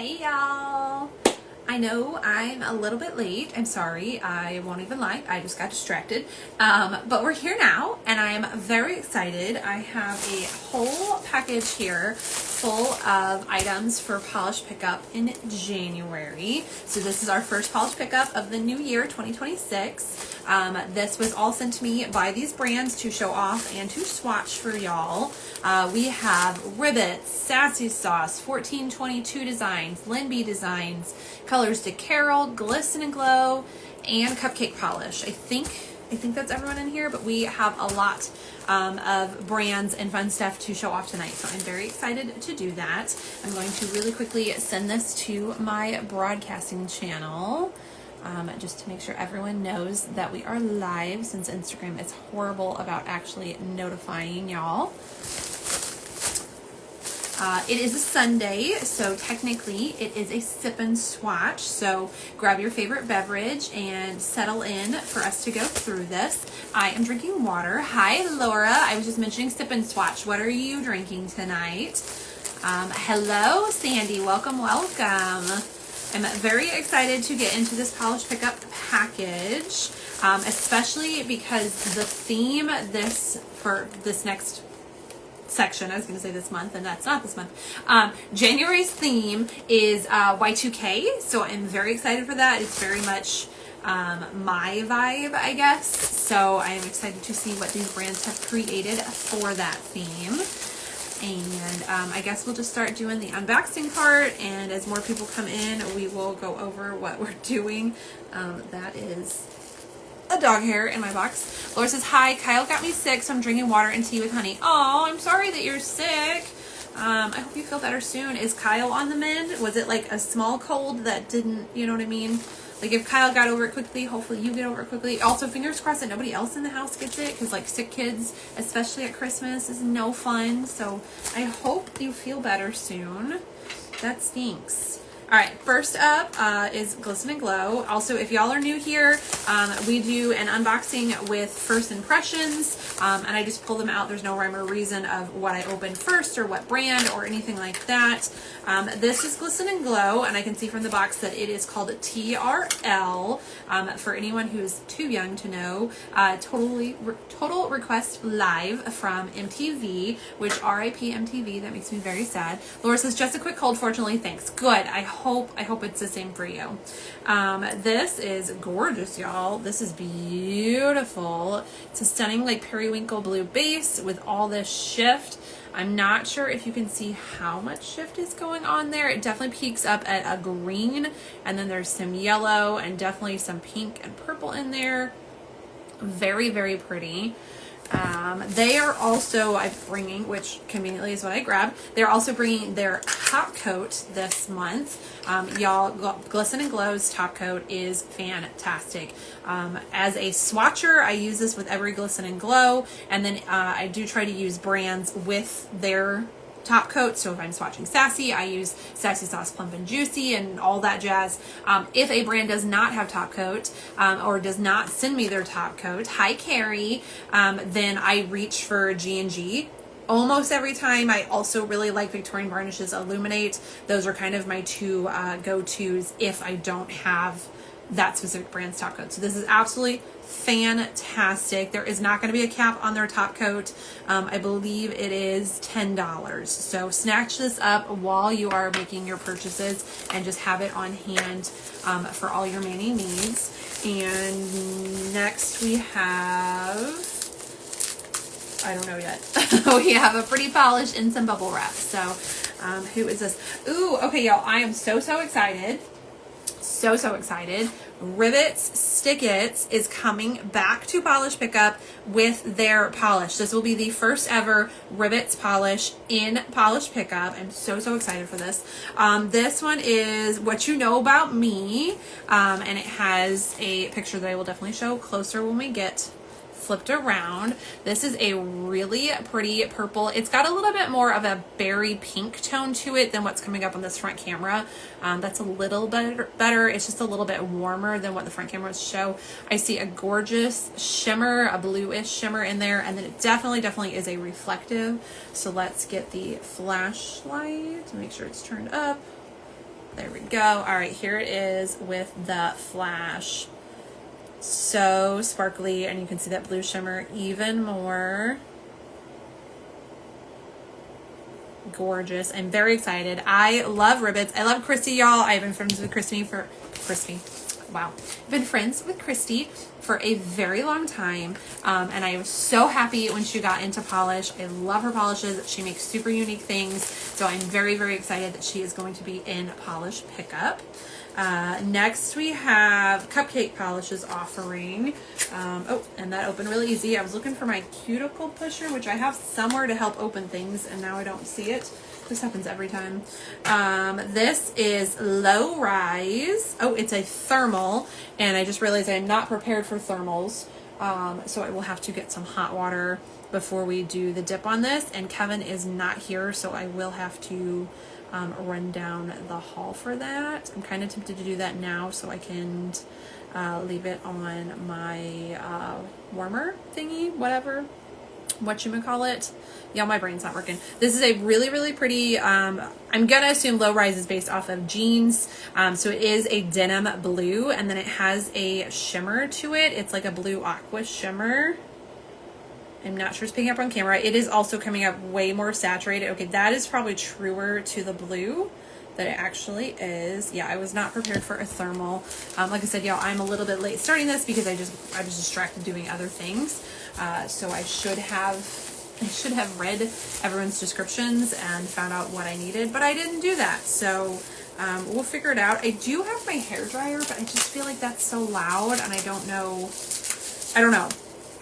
Hey y'all! I know I'm a little bit late. I'm sorry. I won't even lie. I just got distracted. But we're here now and I am very excited. I have a whole package here full of items for polish pickup in January. So this is our first polish pickup of the new year, 2026. This was all sent to me by these brands to show off and to swatch for y'all. We have Ribbits, Sassy Sauce, 1422 Designs, LynB Designs, Colors to Carol, Glisten and Glow, and Cupcake Polish. I think that's everyone in here, but we have a lot of brands and fun stuff to show off tonight, so I'm very excited to do that. I'm going to really quickly send this to my broadcasting channel. Just to make sure everyone knows that we are live, since Instagram is horrible about actually notifying y'all. It is a Sunday, so technically it is a sip and swatch. So grab your favorite beverage and settle in for us to go through this. I am drinking water. Hi, Laura. I was just mentioning sip and swatch. What are you drinking tonight? Hello, Sandy. Welcome, welcome. I'm very excited to get into this polish pickup package, especially because the theme for this next section, I was going to say this month, and that's not this month. January's theme is Y2K, so I'm very excited for that. It's very much my vibe, I guess. So I am excited to see what these brands have created for that theme. And I guess we'll just start doing the unboxing part, and as more people come in, we will go over what we're doing. That is a dog hair in my box. Laura says, hi, Kyle got me sick, so I'm drinking water and tea with honey. Oh, I'm sorry that you're sick. I hope you feel better soon. Is Kyle on the mend? Was it like a small cold that didn't, you know what I mean? Like if Kyle got over it quickly, hopefully you get over it quickly. Also, fingers crossed that nobody else in the house gets it, because like sick kids, especially at Christmas, is no fun. So I hope you feel better soon. That stinks. All right, first up is Glisten and Glow. Also, if y'all are new here, we do an unboxing with first impressions, and I just pull them out. There's no rhyme or reason of what I opened first or what brand or anything like that. This is Glisten and Glow, and I can see from the box that it is called TRL. For anyone who's too young to know, Total Request Live from MTV, which RIP MTV, that makes me very sad. Laura says, just a quick cold, fortunately, thanks. Good, I hope it's the same for you. This is gorgeous, y'all. This is beautiful. It's a stunning like periwinkle blue base with all this shift. I'm not sure if you can see how much shift is going on there. It definitely peaks up at a green, and then there's some yellow and definitely some pink and purple in there. Very, very pretty. They are also, I'm bringing, which conveniently is what I grabbed, they're also bringing their top coat this month. Y'all, Glisten and Glow's top coat is fantastic. As a swatcher, I use this with every Glisten and Glow, and then I do try to use brands with their top coat. So if I'm swatching Sassy, I use Sassy Sauce Plump and Juicy and all that jazz. If a brand does not have top coat or does not send me their top coat, hi Carrie, then I reach for G&G. Almost every time. I also really like Victorian Varnishes Illuminate. Those are kind of my two go-tos if I don't have that specific brand's top coat. So this is absolutely fantastic. There is not going to be a cap on their top coat. I believe it is $10. So snatch this up while you are making your purchases and just have it on hand for all your mani needs. And next we have, I don't know yet. We have a pretty polish and some bubble wrap. So who is this? Ooh, okay, y'all. I am so excited. So excited. Ribbits Stickits is coming back to polish pickup with their polish. This will be the first ever Ribbits polish in polish pickup. I'm so excited for this. This one is What You Know About Me, and it has a picture that I will definitely show closer when we get flipped around. This is a really pretty purple. It's got a little bit more of a berry pink tone to it than what's coming up on this front camera. That's a little better. It's just a little bit warmer than what the front cameras show. I see a gorgeous shimmer, a bluish shimmer in there, and then it definitely is a reflective. So let's get the flashlight to make sure it's turned up. There we go. All right, here it is with the flash. So sparkly, and you can see that blue shimmer even more. Gorgeous. I'm very excited. I love Ribbits. I love Christy, y'all. I've been friends with Christy for wow. I've been friends with Christy for a very long time, and I was so happy when she got into polish. I love her polishes. She makes super unique things, so I'm very, very excited that she is going to be in polish pickup. Next we have Cupcake polishes offering. Oh, and that opened really easy. I was looking for my cuticle pusher, which I have somewhere to help open things, and now I don't see it. This happens every time. This is Low Rise. Oh, it's a thermal, and I just realized I'm not prepared for thermals, so I will have to get some hot water before we do the dip on this, and Kevin is not here, so I will have to run down the hall for that. I'm kind of tempted to do that now so I can leave it on my warmer thingy, whatever, whatchamacallit. Yeah, my brain's not working. This is a really, really pretty, I'm gonna assume Low Rise is based off of jeans. So it is a denim blue, and then it has a shimmer to it. It's like a blue aqua shimmer. I'm not sure it's picking up on camera. It is also coming up way more saturated. Okay, that is probably truer to the blue than it actually is. Yeah, I was not prepared for a thermal. Like I said, y'all, I'm a little bit late starting this because I was distracted doing other things. So I should have read everyone's descriptions and found out what I needed, but I didn't do that. So we'll figure it out. I do have my hair dryer, but I just feel like that's so loud, and I don't know. I don't know.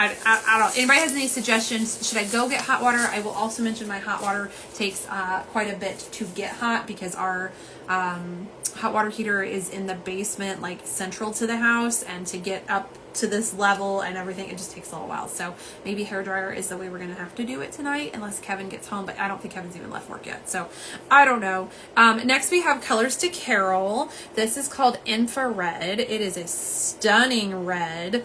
I don't. Anybody has any suggestions? Should I go get hot water? I will also mention my hot water takes quite a bit to get hot because our hot water heater is in the basement, like central to the house, and to get up to this level and everything, it just takes a little while. So maybe hair dryer is the way we're gonna have to do it tonight, unless Kevin gets home. But I don't think Kevin's even left work yet, so I don't know. Next we have Colors to Carol. This is called Infrared. It is a stunning red.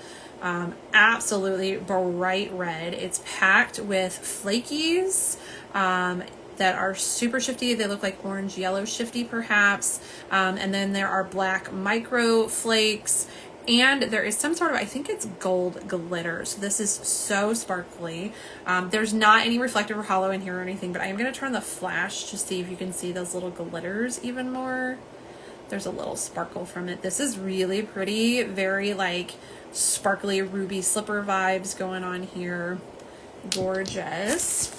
Absolutely bright red. It's packed with flakies that are super shifty. They look like orange yellow shifty perhaps, and then there are black micro flakes, and there is some sort of, I think it's gold glitter. So this is so sparkly. There's not any reflective or hollow in here or anything, but I am going to turn the flash to see if you can see those little glitters even more. There's a little sparkle from it. This is really pretty, very like sparkly ruby slipper vibes going on here. Gorgeous.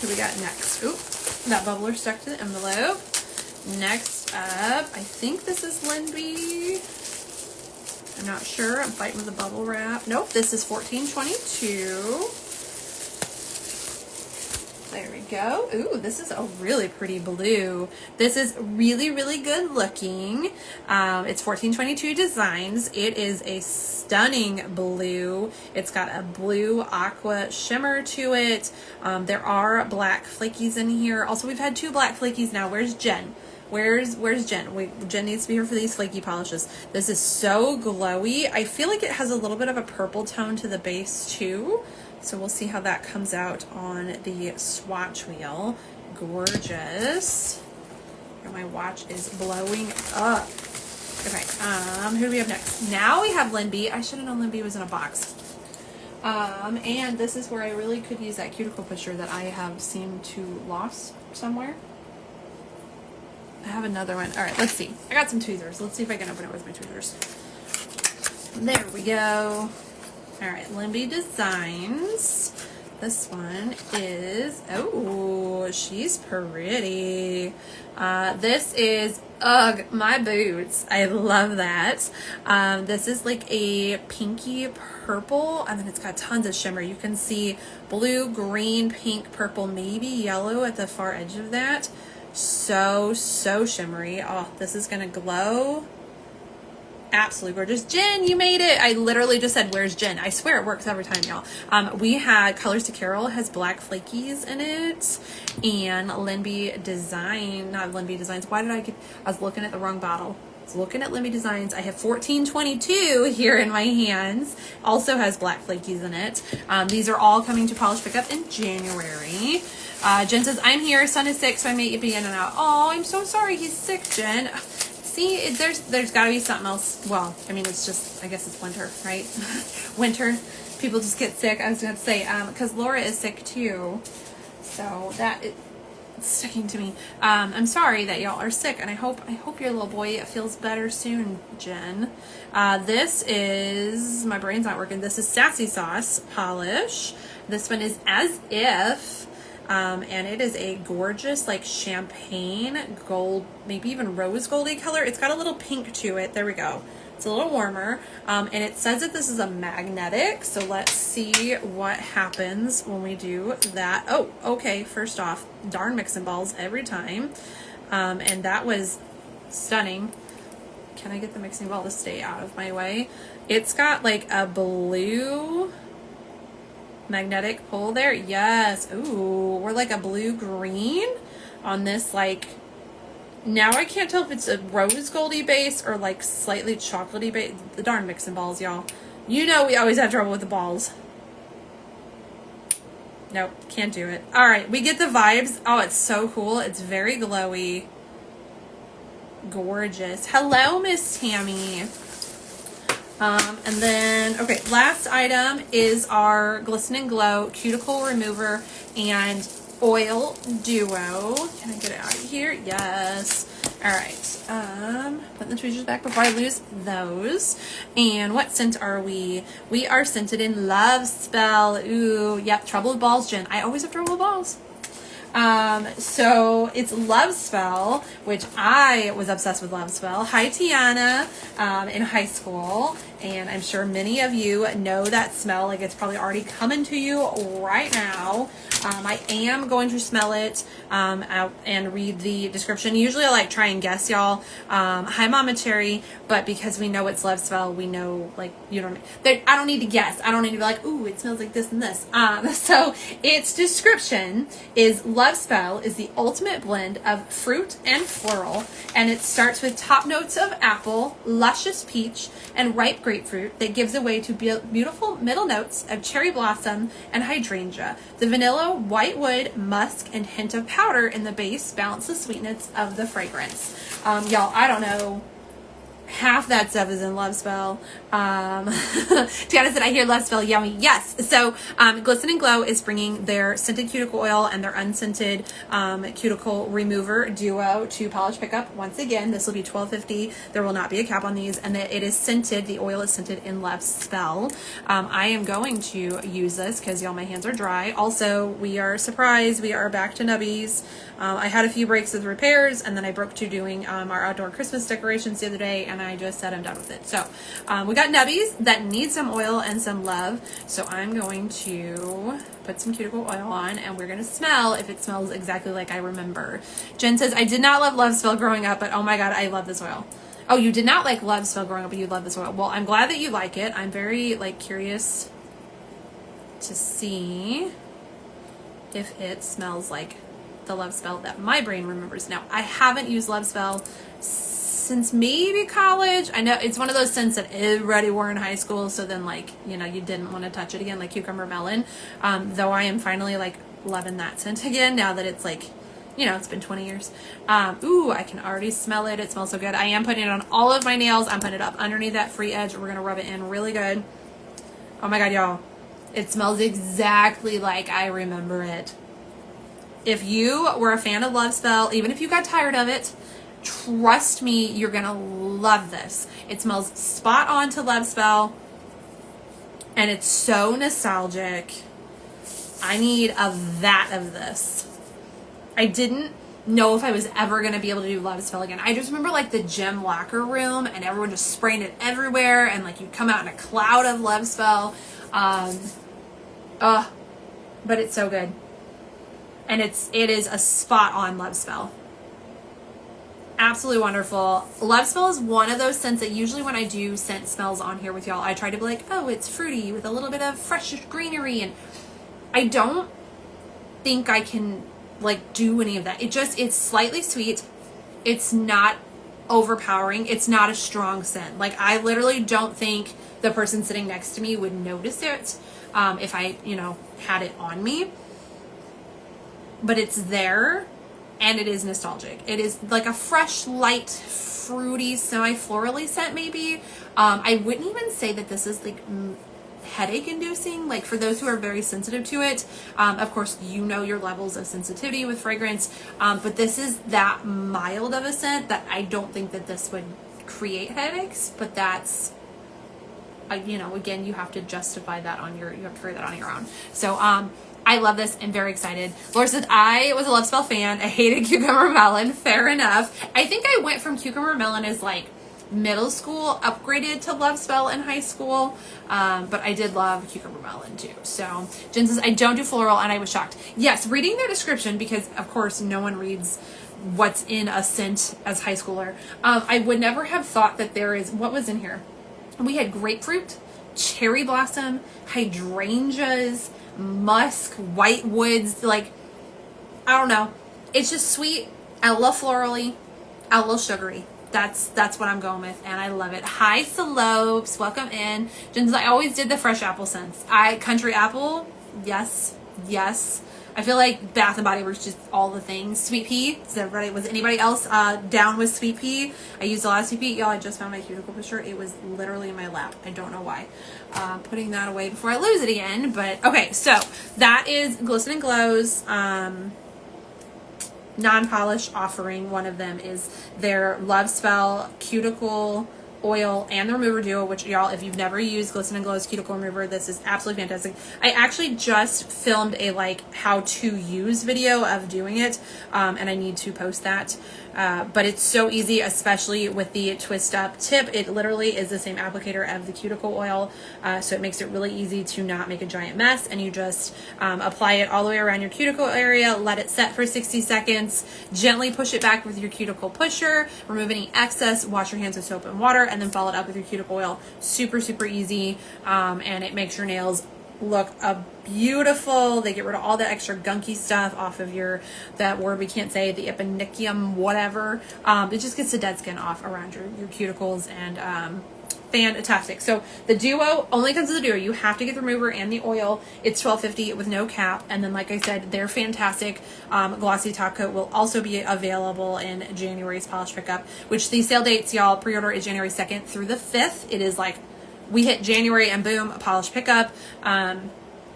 Who we got next? Oop, that bubbler stuck to the envelope. Next up, I think this is LynB. I'm not sure. I'm fighting with the bubble wrap. Nope, this is 1422. There we go. Ooh, this is a really pretty blue. This is really, really good looking. It's 1422 Designs. It is a stunning blue. It's got a blue aqua shimmer to it. There are black flakies in here. Also, we've had 2 black flakies now. Where's Jen? Where's Jen? Jen needs to be here for these flaky polishes. This is so glowy. I feel like it has a little bit of a purple tone to the base too. So we'll see how that comes out on the swatch wheel. Gorgeous. And my watch is blowing up. Okay, who do we have next? Now we have LynB. I should have known LynB was in a box. And this is where I really could use that cuticle pusher that I have seemed to lost somewhere. I have another one. All right, let's see. I got some tweezers. Let's see if I can open it with my tweezers. There we go. All right, LynB Designs. This one is, oh, she's pretty. This is, ugh, my boots. I love that. This is like a pinky purple, and then it's got tons of shimmer. You can see blue, green, pink, purple, maybe yellow at the far edge of that. So shimmery. Oh, this is gonna glow. Absolutely gorgeous. Jen, you made it. I literally just said, where's Jen? I swear it works every time, y'all. We had Colors to Carol, has black flakies in it, and LynB Design, not LynB Designs. Why did I was looking at the wrong bottle. So looking at LynB Designs, I have 1422 here in my hands. Also has black flakies in it. These are all coming to polish pickup in January. Jen says, I'm here. Son is sick, so I may be in and out. Oh, I'm so sorry. He's sick, Jen. See, there's got to be something else. Well, I mean, it's just, I guess it's winter, right? Winter. People just get sick. I was going to say, because Laura is sick too. So it's sticking to me. I'm sorry that y'all are sick, and I hope your little boy feels better soon, Jen. This is, my brain's not working. This is Sassy Sauce polish. This one is As If. And it is a gorgeous, like, champagne gold, maybe even rose goldy color. It's got a little pink to it. There we go. It's a little warmer. And it says that this is a magnetic. So let's see what happens when we do that. Oh, okay. First off, darn mixing balls every time. And that was stunning. Can I get the mixing ball to stay out of my way? It's got like a blue magnetic pull there. Yes. Ooh, we're like a blue-green on this, like, now I can't tell if it's a rose goldy base or like slightly chocolatey base. The darn mixing balls, y'all. You know we always have trouble with the balls. Nope, can't do it. All right, we get the vibes. Oh, it's so cool. It's very glowy. Gorgeous. Hello, Miss Tammy. And then, okay, last item is our Glisten and Glow Cuticle Remover and Oil Duo. Can I get it out of here? Yes. All right. Put the tweezers back before I lose those. And what scent are we? We are scented in Love Spell. Ooh, yep, trouble with balls, Jen. I always have trouble with balls. So it's Love Spell, which I was obsessed with Love Spell. Hi, Tiana, in high school. And I'm sure many of you know that smell. Like, it's probably already coming to you right now. I am going to smell it out and read the description. Usually I like try and guess, y'all. Hi, Mama Cherry. But because we know it's Love Spell, we know, like, you don't, I don't need to guess. I don't need to be like, ooh, it smells like this and this. So its description is Love Spell is the ultimate blend of fruit and floral. And it starts with top notes of apple, luscious peach, and ripe grapefruit that gives away to beautiful middle notes of cherry blossom and hydrangea. The vanilla, white wood, musk, and hint of powder in the base balance the sweetness of the fragrance. Y'all, I don't know. Half that stuff is in Love Spell. Tiana said, I hear Love Spell, yummy. Yes. So Glisten and Glow is bringing their scented cuticle oil and their unscented cuticle remover duo to polish pickup. Once again, this will be $12.50. There will not be a cap on these, and it is scented. The oil is scented in Love Spell. I am going to use this because, y'all, my hands are dry. Also, we are surprised. We are back to nubbies. I had a few breaks with repairs, and then I broke to doing our outdoor Christmas decorations the other day, and I just said I'm done with it. So we got nubbies that need some oil and some love. So I'm going to put some cuticle oil on, and we're going to smell if it smells exactly like I remember. Jen says, I did not love Love Spell growing up, but oh my God, I love this oil. Oh, you did not like Love Spell growing up, but you love this oil. Well, I'm glad that you like it. I'm very, like, curious to see if it smells like the Love Spell that my brain remembers. Now, I haven't used Love Spell since maybe college. I know it's one of those scents that everybody wore in high school, so then, like, you know, you didn't want to touch it again, like cucumber melon. Though I am finally, like, loving that scent again now that it's, like, you know, it's been 20 years. Ooh, I can already smell it. It smells so good. I am putting it on all of my nails. I'm putting it up underneath that free edge. We're going to rub it in really good. Oh my God, y'all. It smells exactly like I remember it. If you were a fan of Love Spell, even if you got tired of it, trust me, you're going to love this. It smells spot on to Love Spell, and it's so nostalgic. I need a vat of this. I didn't know if I was ever going to be able to do Love Spell again. I just remember, like, the gym locker room and everyone just spraying it everywhere, and, like, you'd come out in a cloud of Love Spell. But it's so good. And it is a spot on Love Spell. Absolutely wonderful. Love Spell is one of those scents that usually when I do scent smells on here with y'all, I try to be like, oh, it's fruity with a little bit of fresh greenery. And I don't think I can, like, do any of that. It's slightly sweet. It's not overpowering. It's not a strong scent. Like, I literally don't think the person sitting next to me would notice it if I, you know, had it on me. But it's there, and it is nostalgic. It is like a fresh, light, fruity, semi-florally scent maybe. I wouldn't even say that this is like headache inducing, like for those who are very sensitive to it. Of course, you know your levels of sensitivity with fragrance, but this is that mild of a scent that I don't think that this would create headaches, but that's, you know, again, you have to justify that on your, you have to figure that on your own. So, I love this. I'm very excited. Laura says, I was a Love Spell fan. I hated Cucumber Melon. Fair enough. I think I went from Cucumber Melon as like middle school, upgraded to Love Spell in high school. But I did love Cucumber Melon too. So Jen says, I don't do floral, and I was shocked. Yes, reading their description, because of course no one reads what's in a scent as high schooler. I would never have thought that there is, what was in here? We had grapefruit, cherry blossom, hydrangeas, musk, white woods, like, I don't know. It's just sweet, a little florally, a little sugary. That's what I'm going with, and I love it. Hi, Slopes. Welcome in. Jen, I always did the fresh apple scents. Country apple, yes. I feel like Bath and Body Works just all the things. Sweet pea. Was anybody else down with sweet pea? I used a lot of sweet pea. Y'all, I just found my cuticle pusher. It was literally in my lap. I don't know why. Putting that away before I lose it again. But okay, so that is Glisten and Glow's non-polish offering. One of them is their Love Spell cuticle oil and the remover duo, which y'all, if you've never used Glisten and Glow's cuticle remover, this is absolutely fantastic. I actually just filmed a like how to use video of doing it, and I need to post that. But it's so easy, especially with the twist up tip. It literally is the same applicator of the cuticle oil, so it makes it really easy to not make a giant mess, and you just apply it all the way around your cuticle area, let it set for 60 seconds, gently push it back with your cuticle pusher, remove any excess, wash your hands with soap and water, and then follow it up with your cuticle oil. Super easy, and it makes your nails look beautiful. They get rid of all that extra gunky stuff off of that word we can't say, the eponychium, whatever. It just gets the dead skin off around your cuticles, and fantastic. So the duo only comes with the duo. You have to get the remover and the oil. It's $12.50 with no cap. And then, like I said, they're fantastic. Glossy top coat will also be available in January's polish pickup, which the sale dates, y'all, pre-order is January 2nd through the 5th. It is like we hit January and boom, a polish pickup.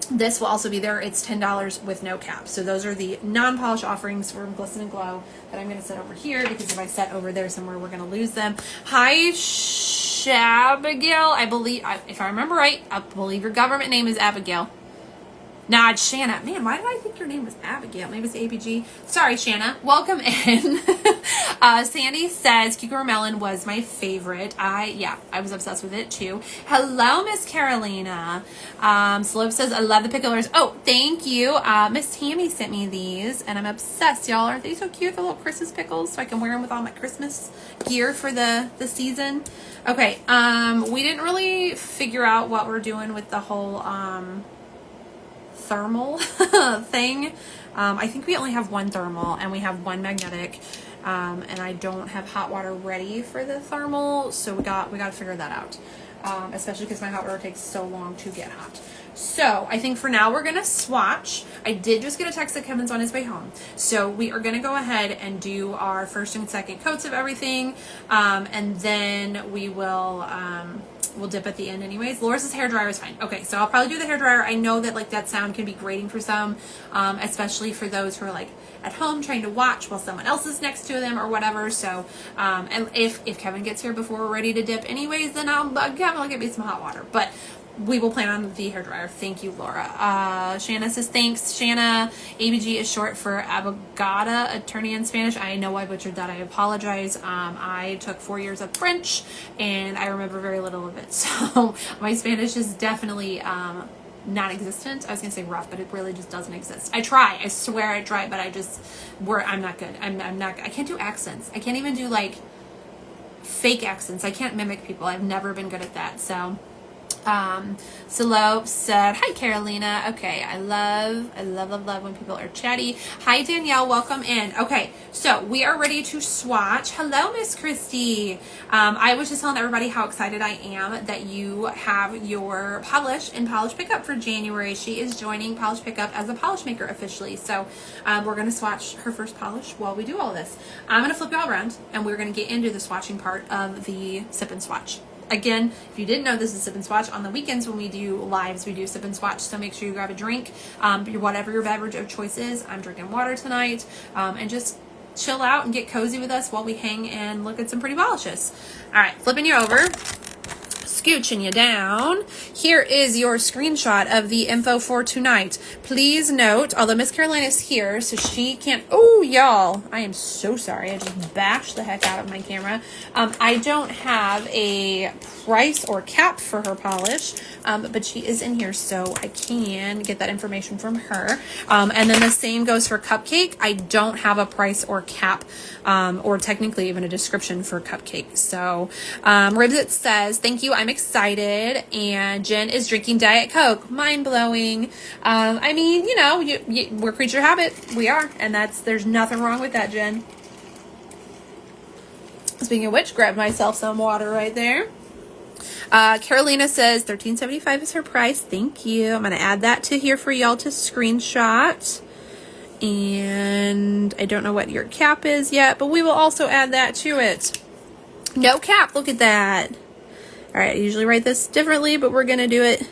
This will also be there. It's $10 with no cap. So those are the non-polish offerings from Glisten and Glow that I'm going to set over here, because if I set over there somewhere, we're going to lose them. Hi, Abigail. I believe, if I remember right, I believe your government name is Abigail. Nah, it's Shanna. Man, why did I think your name was Abigail? Maybe it's ABG. Sorry, Shanna. Welcome in. Sandy says Cucumber Melon was my favorite. I was obsessed with it too. Hello, Miss Carolina. Slope says, I love the picklers. Oh, thank you. Miss Tammy sent me these, and I'm obsessed, y'all. Aren't they so cute? The little Christmas pickles, so I can wear them with all my Christmas gear for the season. Okay, we didn't really figure out what we're doing with the whole, thermal thing. I think we only have one thermal and we have one magnetic, and I don't have hot water ready for the thermal, so we got to figure that out, especially because my hot water takes so long to get hot. So I think for now we're gonna swatch. I did just get a text that Kevin's on his way home, so we are gonna go ahead and do our first and second coats of everything, and then we will we'll dip at the end anyways. Laura's hairdryer is fine. Okay, so I'll probably do the hairdryer. I know that like that sound can be grating for some, especially for those who are like at home trying to watch while someone else is next to them or whatever. So, and if Kevin gets here before we're ready to dip anyways, then Kevin will get me some hot water. But we will plan on the hairdryer. Thank you, Laura. Shanna says, thanks. Shanna, ABG is short for abogada, attorney in Spanish. I know I butchered that. I apologize. I took 4 years of French, and I remember very little of it. So my Spanish is definitely non-existent. I was going to say rough, but it really just doesn't exist. I try. I swear I try, but I'm not good. I can't do accents. I can't even do, like, fake accents. I can't mimic people. I've never been good at that, so... Salope said, hi Carolina. Okay, I love when people are chatty. Hi Danielle, welcome in. Okay, so we are ready to swatch. Hello Miss Christy. I was just telling everybody how excited I am that you have your polish and polish pickup for January. She is joining polish pickup as a polish maker officially. So we're going to swatch her first polish while we do all this. I'm going to flip you all around and we're going to get into the swatching part of the sip and swatch. Again, if you didn't know, this is sip and swatch. On the weekends when we do lives, we do sip and swatch. So make sure you grab a drink, whatever your beverage of choice is. I'm drinking water tonight, and just chill out and get cozy with us while we hang and look at some pretty polishes. All right, flipping you over, scooching you down. Here is your screenshot of the info for tonight. Please note, although Miss Carolina is here, so she can't, oh, y'all, I am so sorry. I just bashed the heck out of my camera. I don't have a price or cap for her polish, but she is in here, so I can get that information from her. And then the same goes for Cupcake. I don't have a price or cap, or technically even a description for Cupcake. So, Ribbits says, thank you, I'm excited. And Jen is drinking Diet Coke. Mind blowing. I mean, you know, we're creature habit. We are. And there's nothing wrong with that, Jen. Speaking of which, grab myself some water right there. Carolina says $13.75 is her price. Thank you. I'm going to add that to here for y'all to screenshot. And I don't know what your cap is yet, but we will also add that to it. No cap. Look at that. All right. I usually write this differently, but we're going to do it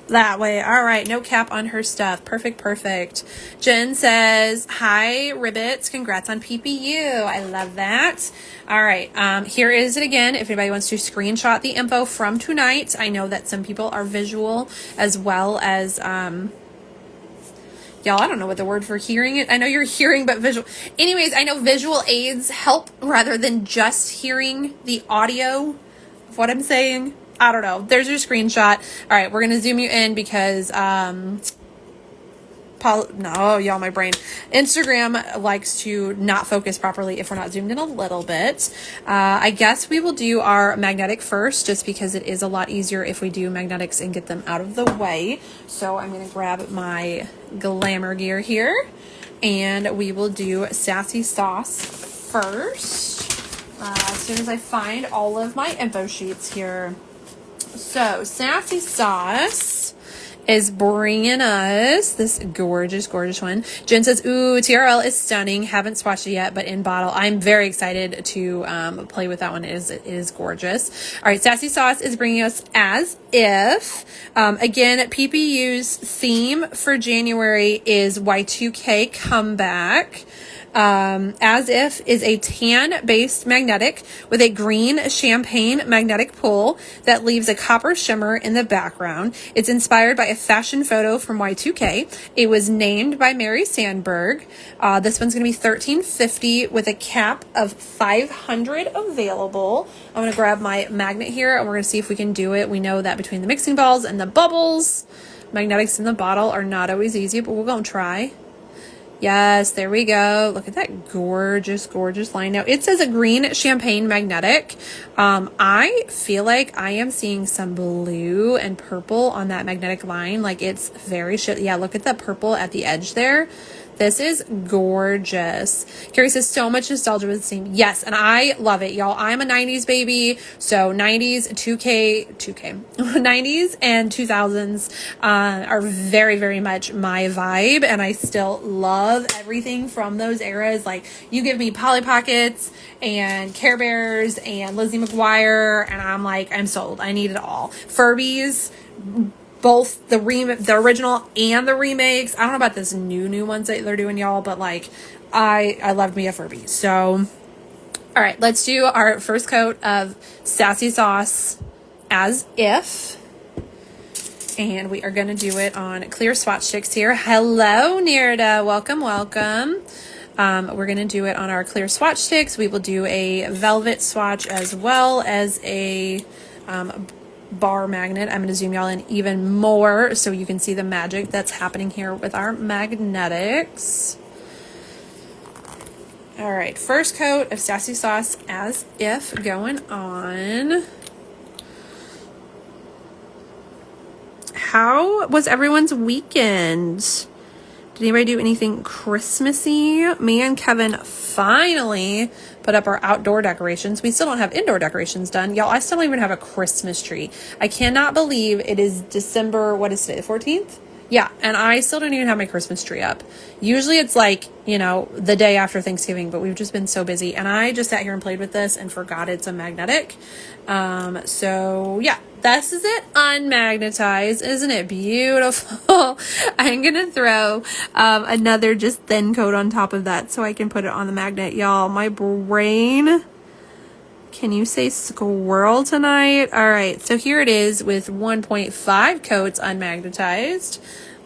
that way. All right. No cap on her stuff. Perfect. Perfect. Jen says, hi, Ribbits. Congrats on PPU. I love that. All right. Here is it again. If anybody wants to screenshot the info from tonight, I know that some people are visual as well as, y'all, I don't know what the word for hearing it. I know you're hearing, but visual. Anyways, I know visual aids help rather than just hearing the audio of what I'm saying. I don't know. There's your screenshot. All right, we're going to zoom you in because, no, y'all, my brain. Instagram likes to not focus properly if we're not zoomed in a little bit. I guess we will do our magnetic first just because it is a lot easier if we do magnetics and get them out of the way. So I'm going to grab my glamour gear here and we will do Sassy Sauce first. As soon as I find all of my info sheets here. So, Sassy Sauce is bringing us this gorgeous, gorgeous one. Jen says, ooh, TRL is stunning. Haven't swatched it yet, but in bottle. I'm very excited to play with that one. It is gorgeous. All right, Sassy Sauce is bringing us As If. Again, PPU's theme for January is Y2K Comeback. As If is a tan-based magnetic with a green champagne magnetic pull that leaves a copper shimmer in the background. It's inspired by a fashion photo from Y2K. It was named by Mary Sandberg. This one's going to be $13.50 with a cap of 500 available. I'm going to grab my magnet here and we're going to see if we can do it. We know that between the mixing balls and the bubbles, magnetics in the bottle are not always easy, but we're going to try. Yes, there we go. Look at that gorgeous, gorgeous line. Now, it says a green champagne magnetic. I feel like I am seeing some blue and purple on that magnetic line. Like, it's very yeah, look at the purple at the edge there. This is gorgeous. Carrie says, so much nostalgia with the theme. Yes, and I love it, y'all. I'm a 90s baby, so 90s, 90s and 2000s are very, very much my vibe, and I still love everything from those eras. Like, you give me Polly Pockets and Care Bears and Lizzie McGuire, and I'm like, I'm sold. I need it all. Furbies, both the original and the remakes. I don't know about this new ones that they're doing, y'all, but like I loved me a Furby. So, all right, let's do our first coat of Sassy Sauce As If. And we are going to do it on clear swatch sticks here. Hello, Nirda. Welcome, welcome. We're going to do it on our clear swatch sticks. We will do a velvet swatch as well as a bar magnet. I'm going to zoom y'all in even more so you can see the magic that's happening here with our magnetics. All right, first coat of Sassy Sauce As If going on. how was everyone's weekend? Did anybody do anything Christmassy? Me and Kevin finally put up our outdoor decorations. We still don't have indoor decorations done. Y'all, I still don't even have a Christmas tree. I cannot believe it is December, what is today, the 14th? Yeah, and I still don't even have my Christmas tree up. Usually it's like, you know, the day after Thanksgiving, but we've just been so busy. And I just sat here and played with this and forgot it's a magnetic. So yeah, this is it unmagnetized. Isn't it beautiful? I'm going to throw another just thin coat on top of that so I can put it on the magnet. Y'all, my brain... Can you say squirrel tonight? All right, so here it is with 1.5 coats unmagnetized.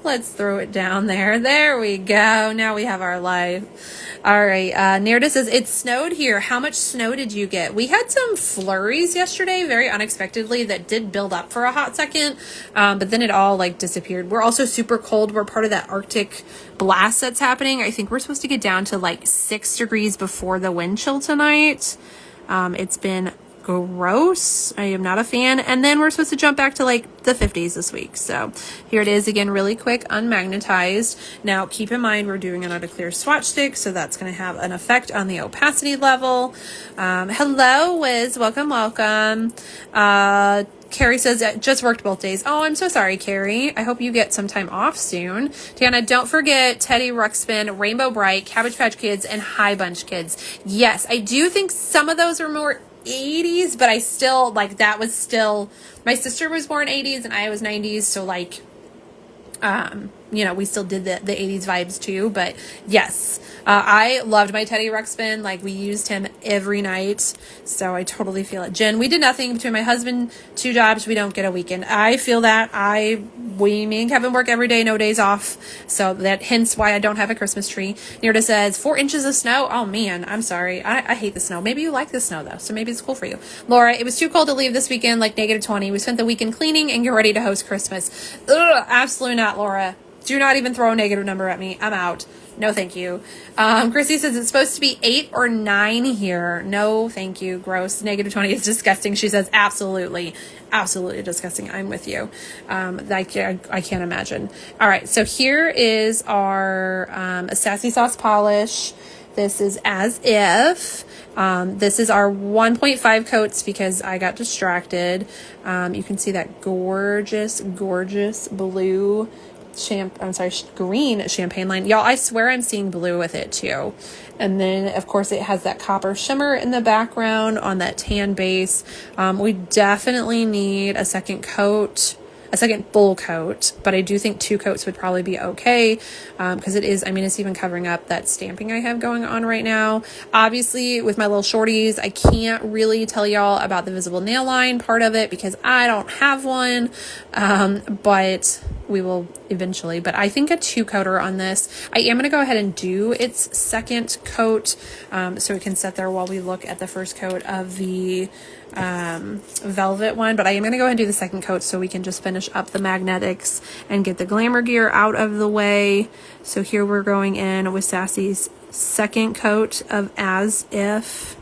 Let's throw it down there. There we go. Now we have our life. All right, Nerda says, it snowed here. How much snow did you get? We had some flurries yesterday, very unexpectedly, that did build up for a hot second, but then it all like disappeared. We're also super cold. We're part of that Arctic blast that's happening. I think we're supposed to get down to like 6 degrees before the wind chill tonight. It's been gross. I am not a fan. And then we're supposed to jump back to like the 50s this week. So here it is again, really quick, unmagnetized. Now keep in mind, we're doing it on a clear swatch stick, so that's going to have an effect on the opacity level. Hello, Wiz. Welcome, welcome. Carrie says, just worked both days. Oh, I'm so sorry, Carrie. I hope you get some time off soon. Tiana, don't forget Teddy Ruxpin, Rainbow Bright, Cabbage Patch Kids, and High Bunch Kids. Yes, I do think some of those are more 80s, but I still, like, that was still, my sister was born 80s and I was 90s, so, like, you know, we still did the 80s vibes too, but yes, I loved my Teddy Ruxpin. Like, we used him every night, so I totally feel it. Jen, we did nothing between my husband, 2 jobs, we don't get a weekend. I feel that. Me and Kevin work every day, no days off, so that hence why I don't have a Christmas tree. Nerda says, 4 inches of snow. Oh man, I'm sorry. I hate the snow. Maybe you like the snow though, so maybe it's cool for you. Laura, it was too cold to leave this weekend, like -20. We spent the weekend cleaning and get ready to host Christmas. Ugh, absolutely not, Laura. Do not even throw a negative number at me. I'm out. No, thank you. Chrissy says it's supposed to be 8 or 9 here. No, thank you. Gross. -20 is disgusting. She says absolutely. Absolutely disgusting. I'm with you. I can't imagine. All right. So here is our Sassy Sauce Polish. This is As If. This is our 1.5 coats because I got distracted. You can see that gorgeous, gorgeous blue green champagne line. Y'all, I swear I'm seeing blue with it too. And then of course it has that copper shimmer in the background on that tan base. We definitely need a second coat, a second full coat, but I do think 2 coats would probably be okay. Cause it is, I mean, it's even covering up that stamping I have going on right now. Obviously with my little shorties, I can't really tell y'all about the visible nail line part of it because I don't have one. But we will eventually, but I think a 2-coater on this. I am going to go ahead and do its second coat, so it can sit there while we look at the first coat of the velvet one, but I am going to go ahead and do the second coat so we can just finish up the magnetics and get the glamour gear out of the way. So here we're going in with Sassy's second coat of As If.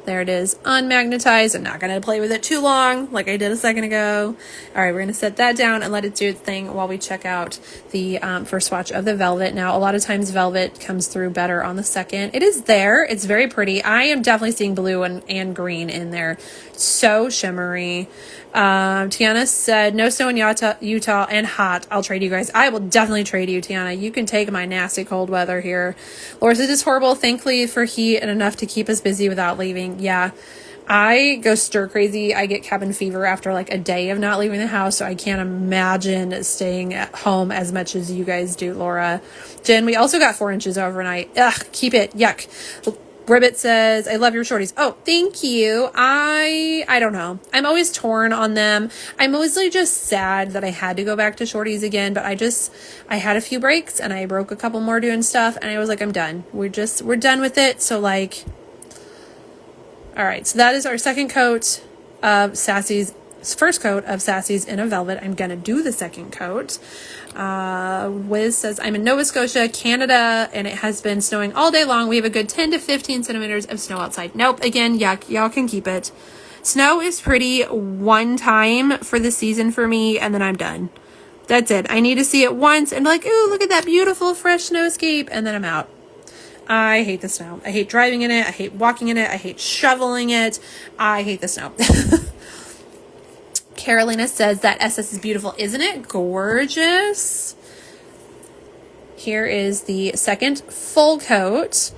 There it is, unmagnetized. I'm not going to play with it too long like I did a second ago. All right, we're going to set that down and let it do its thing while we check out the first swatch of the velvet. Now, a lot of times velvet comes through better on the second. It is there. It's very pretty. I am definitely seeing blue and green in there. So shimmery. Tiana said, no snow in Utah and hot. I'll trade you guys. I will definitely trade you, Tiana. You can take my nasty cold weather here. Laura said, it's horrible. Thankfully for heat and enough to keep us busy without leaving. Yeah, I go stir crazy. I get cabin fever after like a day of not leaving the house. So I can't imagine staying at home as much as you guys do, Laura. Jen, we also got 4 inches overnight. Ugh, keep it. Yuck. Ribbits says, I love your shorties. Oh, thank you. I don't know. I'm always torn on them. I'm mostly just sad that I had to go back to shorties again, but I had a few breaks and I broke a couple more doing stuff and I was like, I'm done. We're done with it. So like, all right. So that is our second coat of Sassy's, first coat of Sassy's in a velvet. I'm going to do the second coat. Wiz says, I'm in Nova Scotia, Canada, and it has been snowing all day long. We have a good 10 to 15 centimeters of snow outside. Nope. Again, yuck. Y'all can keep it. Snow is pretty one time for the season for me, and then I'm done. That's it. I need to see it once and be like, ooh, look at that beautiful fresh snowscape, and then I'm out. I hate the snow. I hate driving in it. I hate walking in it. I hate shoveling it. I hate the snow. Carolina says that SS is beautiful. Isn't it gorgeous? Here is the second full coat.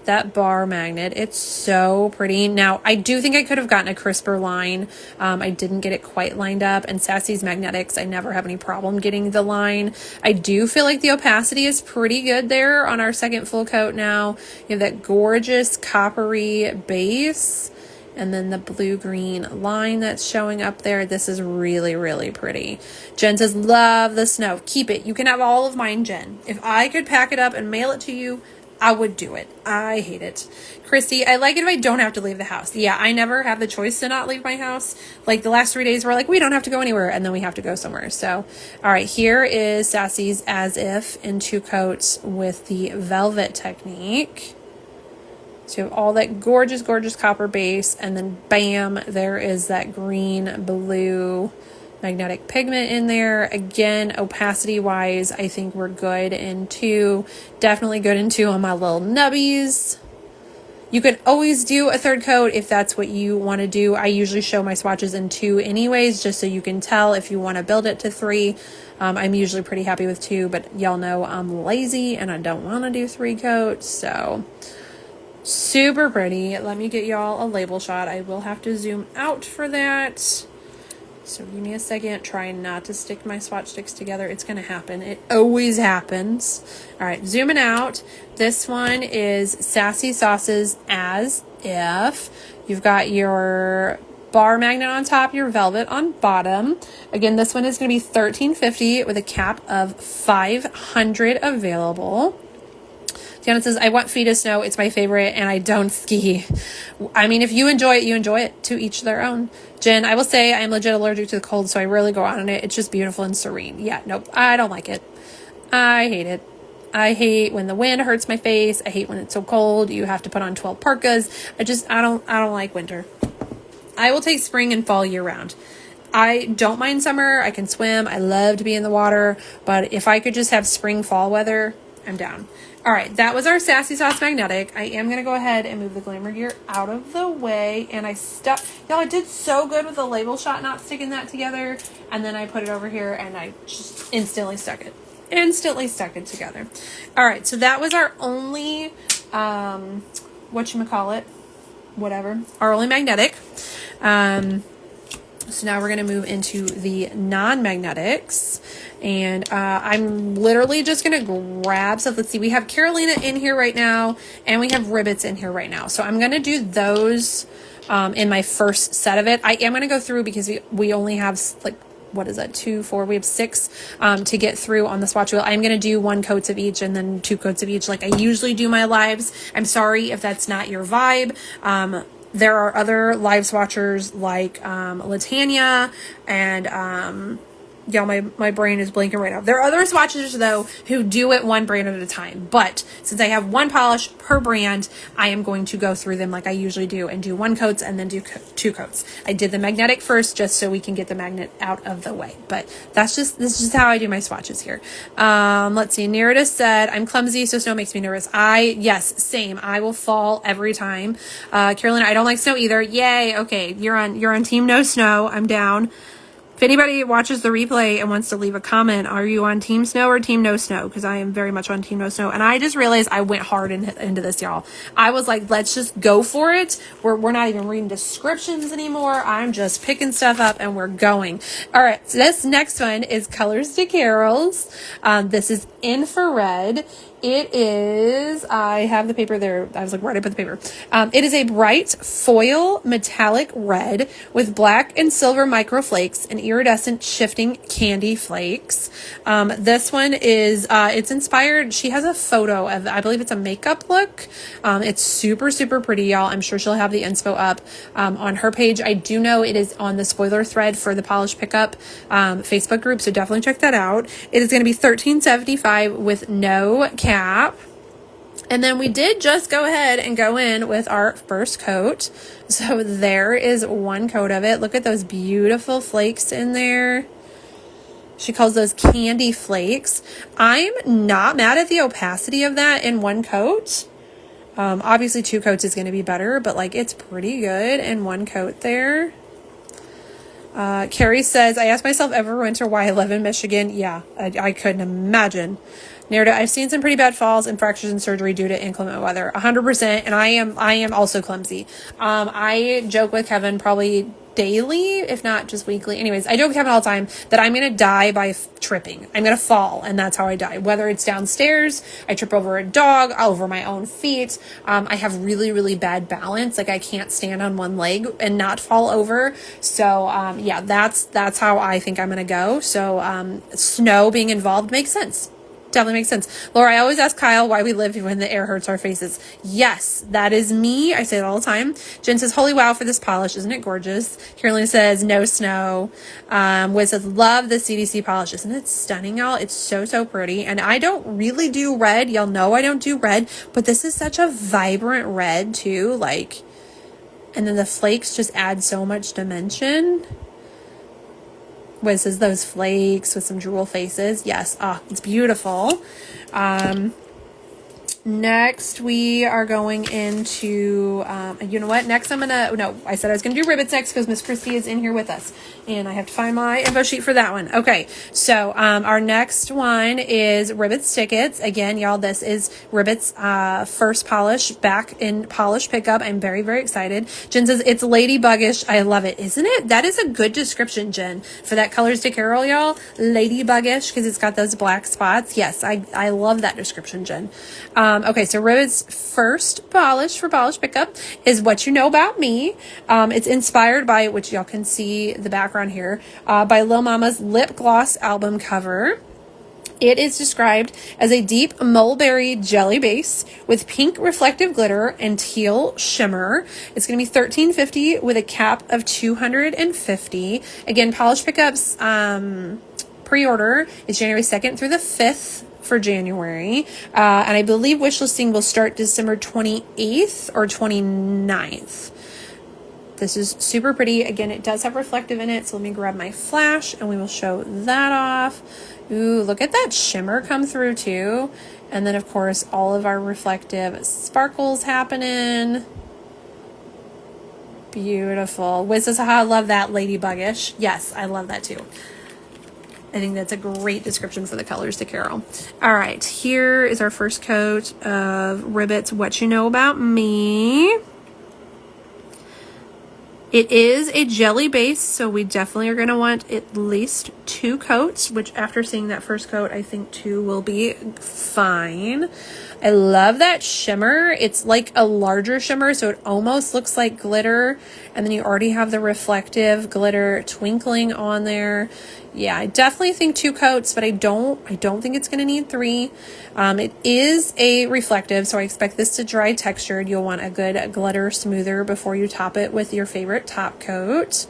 That bar magnet, it's so pretty. Now, I do think I could have gotten a crisper line. I didn't get it quite lined up. And Sassy's magnetics, I never have any problem getting the line. I do feel like the opacity is pretty good there on our second full coat now. You have that gorgeous coppery base. And then the blue-green line that's showing up there. This is really, really pretty. Jen says, love the snow. Keep it. You can have all of mine, Jen. If I could pack it up and mail it to you, I would do it. I hate it. Christy, I like it if I don't have to leave the house. Yeah, I never have the choice to not leave my house. Like the last 3 days, we're like, we don't have to go anywhere. And then we have to go somewhere. So, all right, here is Sassy's As If in 2 coats with the velvet technique. So you have all that gorgeous, gorgeous copper base. And then bam, there is that green, blue magnetic pigment in there. Again, opacity wise, I think we're good in 2. Definitely good in 2 on my little nubbies. You can always do a 3rd coat if that's what you want to do. I usually show my swatches in 2 anyways, just so you can tell if you want to build it to 3. I'm usually pretty happy with 2, but y'all know I'm lazy and I don't want to do 3 coats. So super pretty. Let me get y'all a label shot. I will have to zoom out for that. So give me a second. Trying not to stick my swatch sticks together. It's going to happen. It always happens. All right, zooming out. This one is Sassy Sauce's As If. You've got your bar magnet on top, your velvet on bottom. Again, this one is going to be $13.50 with a cap of $500 available. Tiana says, I want feet of snow. It's my favorite, and I don't ski. I mean, if you enjoy it, you enjoy it. To each their own. Jen, I will say I am legit allergic to the cold, so I rarely go out on it. It's just beautiful and serene. Yeah, nope, I don't like it. I hate it. I hate when the wind hurts my face. I hate when it's so cold. You have to put on 12 parkas. I don't like winter. I will take spring and fall year round. I don't mind summer. I can swim. I love to be in the water. But if I could just have spring, fall weather, I'm down. All right, that was our Sassy Sauce Magnetic. I am going to go ahead and move the Glamour Gear out of the way. And I stuck, y'all, I did so good with the label shot not sticking that together. And then I put it over here and I just instantly stuck it. Together. All right, so that was our only, our only magnetic. So now we're going to move into the non-magnetics. And I'm literally just going to grab stuff. Let's see. We have Carolina in here right now. And we have Ribbits in here right now. So I'm going to do those in my first set of it. I am going to go through because we only have like, what is that? 2, 4, we have 6 to get through on the swatch wheel. I'm going to do 1 coats of each and then 2 coats of each like I usually do my lives. I'm sorry if that's not your vibe. There are other live swatchers like Latanya and y'all, my brain is blanking right now. There are other swatchers though who do it one brand at a time. But since I have 1 polish per brand, I am going to go through them like I usually do and do 1 coats and then do 2 coats. I did the magnetic first just so we can get the magnet out of the way. But this is just how I do my swatches here. Let's see. Nerida said, I'm clumsy, so snow makes me nervous. Yes, same. I will fall every time. Carolina, I don't like snow either. Yay. Okay. You're on team no snow. I'm down. If anybody watches the replay and wants to leave a comment, are you on team snow or team no snow? Because I am very much on team no snow. And I just realized I went hard into this, y'all. I was like, let's just go for it. We're not even reading descriptions anymore. I'm just picking stuff up and we're going. All right. So this next one is Colors to Carols. This is infrared. It is, I have the paper there. I was like, where did I put the paper? It is a bright foil metallic red with black and silver microflakes and iridescent shifting candy flakes. This one is, it's inspired. She has a photo of, I believe it's a makeup look. It's super, super pretty, y'all. I'm sure she'll have the inspo up on her page. I do know it is on the spoiler thread for the Polish Pickup Facebook group, so definitely check that out. It is going to be $13.75 with no cap. And then we did just go ahead and go in with our first coat. So there is one coat of it. Look at those beautiful flakes in there. She calls those candy flakes. I'm not mad at the opacity of that in one coat. Obviously 2 coats is going to be better, but like it's pretty good in one coat there. Carrie says, I ask myself every winter why I live in Michigan. Yeah, I couldn't imagine. Narrative, I've seen some pretty bad falls and fractures and surgery due to inclement weather. 100%. And I am also clumsy. I joke with Kevin probably daily, if not just weekly. Anyways, I joke with Kevin all the time that I'm going to die by tripping. I'm going to fall, and that's how I die. Whether it's downstairs, I trip over a dog, over my own feet. I have really, really bad balance. Like I can't stand on one leg and not fall over. So, yeah, that's how I think I'm going to go. So, snow being involved makes sense. Definitely makes sense. Laura, I always ask Kyle why we live when the air hurts our faces. Yes, that is me. I say it all the time. Jen says, holy wow for this polish. Isn't it gorgeous? Carolyn says, no snow. Wiz says, love the CDC polish. Isn't it stunning, y'all? It's so, so pretty. And I don't really do red. Y'all know I don't do red. But this is such a vibrant red, too. Like, and then the flakes just add so much dimension. Wiz says those flakes with some drool faces. Yes. It's beautiful. Next, we are going into, you know what? Next, I said I was going to do Ribbits next because Miss Christie is in here with us. And I have to find my info sheet for that one. Okay, so our next one is Ribbits Stickits. Again, y'all, this is Ribbits' first polish back in polish pickup. I'm very, very excited. Jen says, it's ladybuggish. I love it. Isn't it? That is a good description, Jen, for that Colors to Carol, y'all. Ladybuggish, because it's got those black spots. Yes, I love that description, Jen. Okay, so Ribbits' first polish for polish pickup is What You Know About Me. It's inspired by, which y'all can see the background here, by Lil Mama's lip gloss album cover. It is described as a deep mulberry jelly base with pink reflective glitter and teal shimmer. It's going to be $13.50 with a cap of $250. Again, polish pickups pre-order is January 2nd through the 5th. For January, and I believe wish listing will start December 28th or 29th. This is super pretty. Again, it does have reflective in it, so let me grab my flash and we will show that off. Ooh, look at that shimmer come through too. And then, of course, all of our reflective sparkles happening. Beautiful. Wiz says, haha, I love that, ladybuggish. Yes, I love that too. I think that's a great description for the Colors to Carol. All right, here is our first coat of Ribbits What You Know About Me. It is a jelly base, so we definitely are going to want at least 2 coats, which after seeing that first coat, I think 2 will be fine. I love that shimmer. It's like a larger shimmer, so it almost looks like glitter. And then you already have the reflective glitter twinkling on there. Yeah, I definitely think 2 coats, but I don't think it's going to need 3. It is a reflective, so I expect this to dry textured. You'll want a good glitter smoother before you top it with your favorite top coat.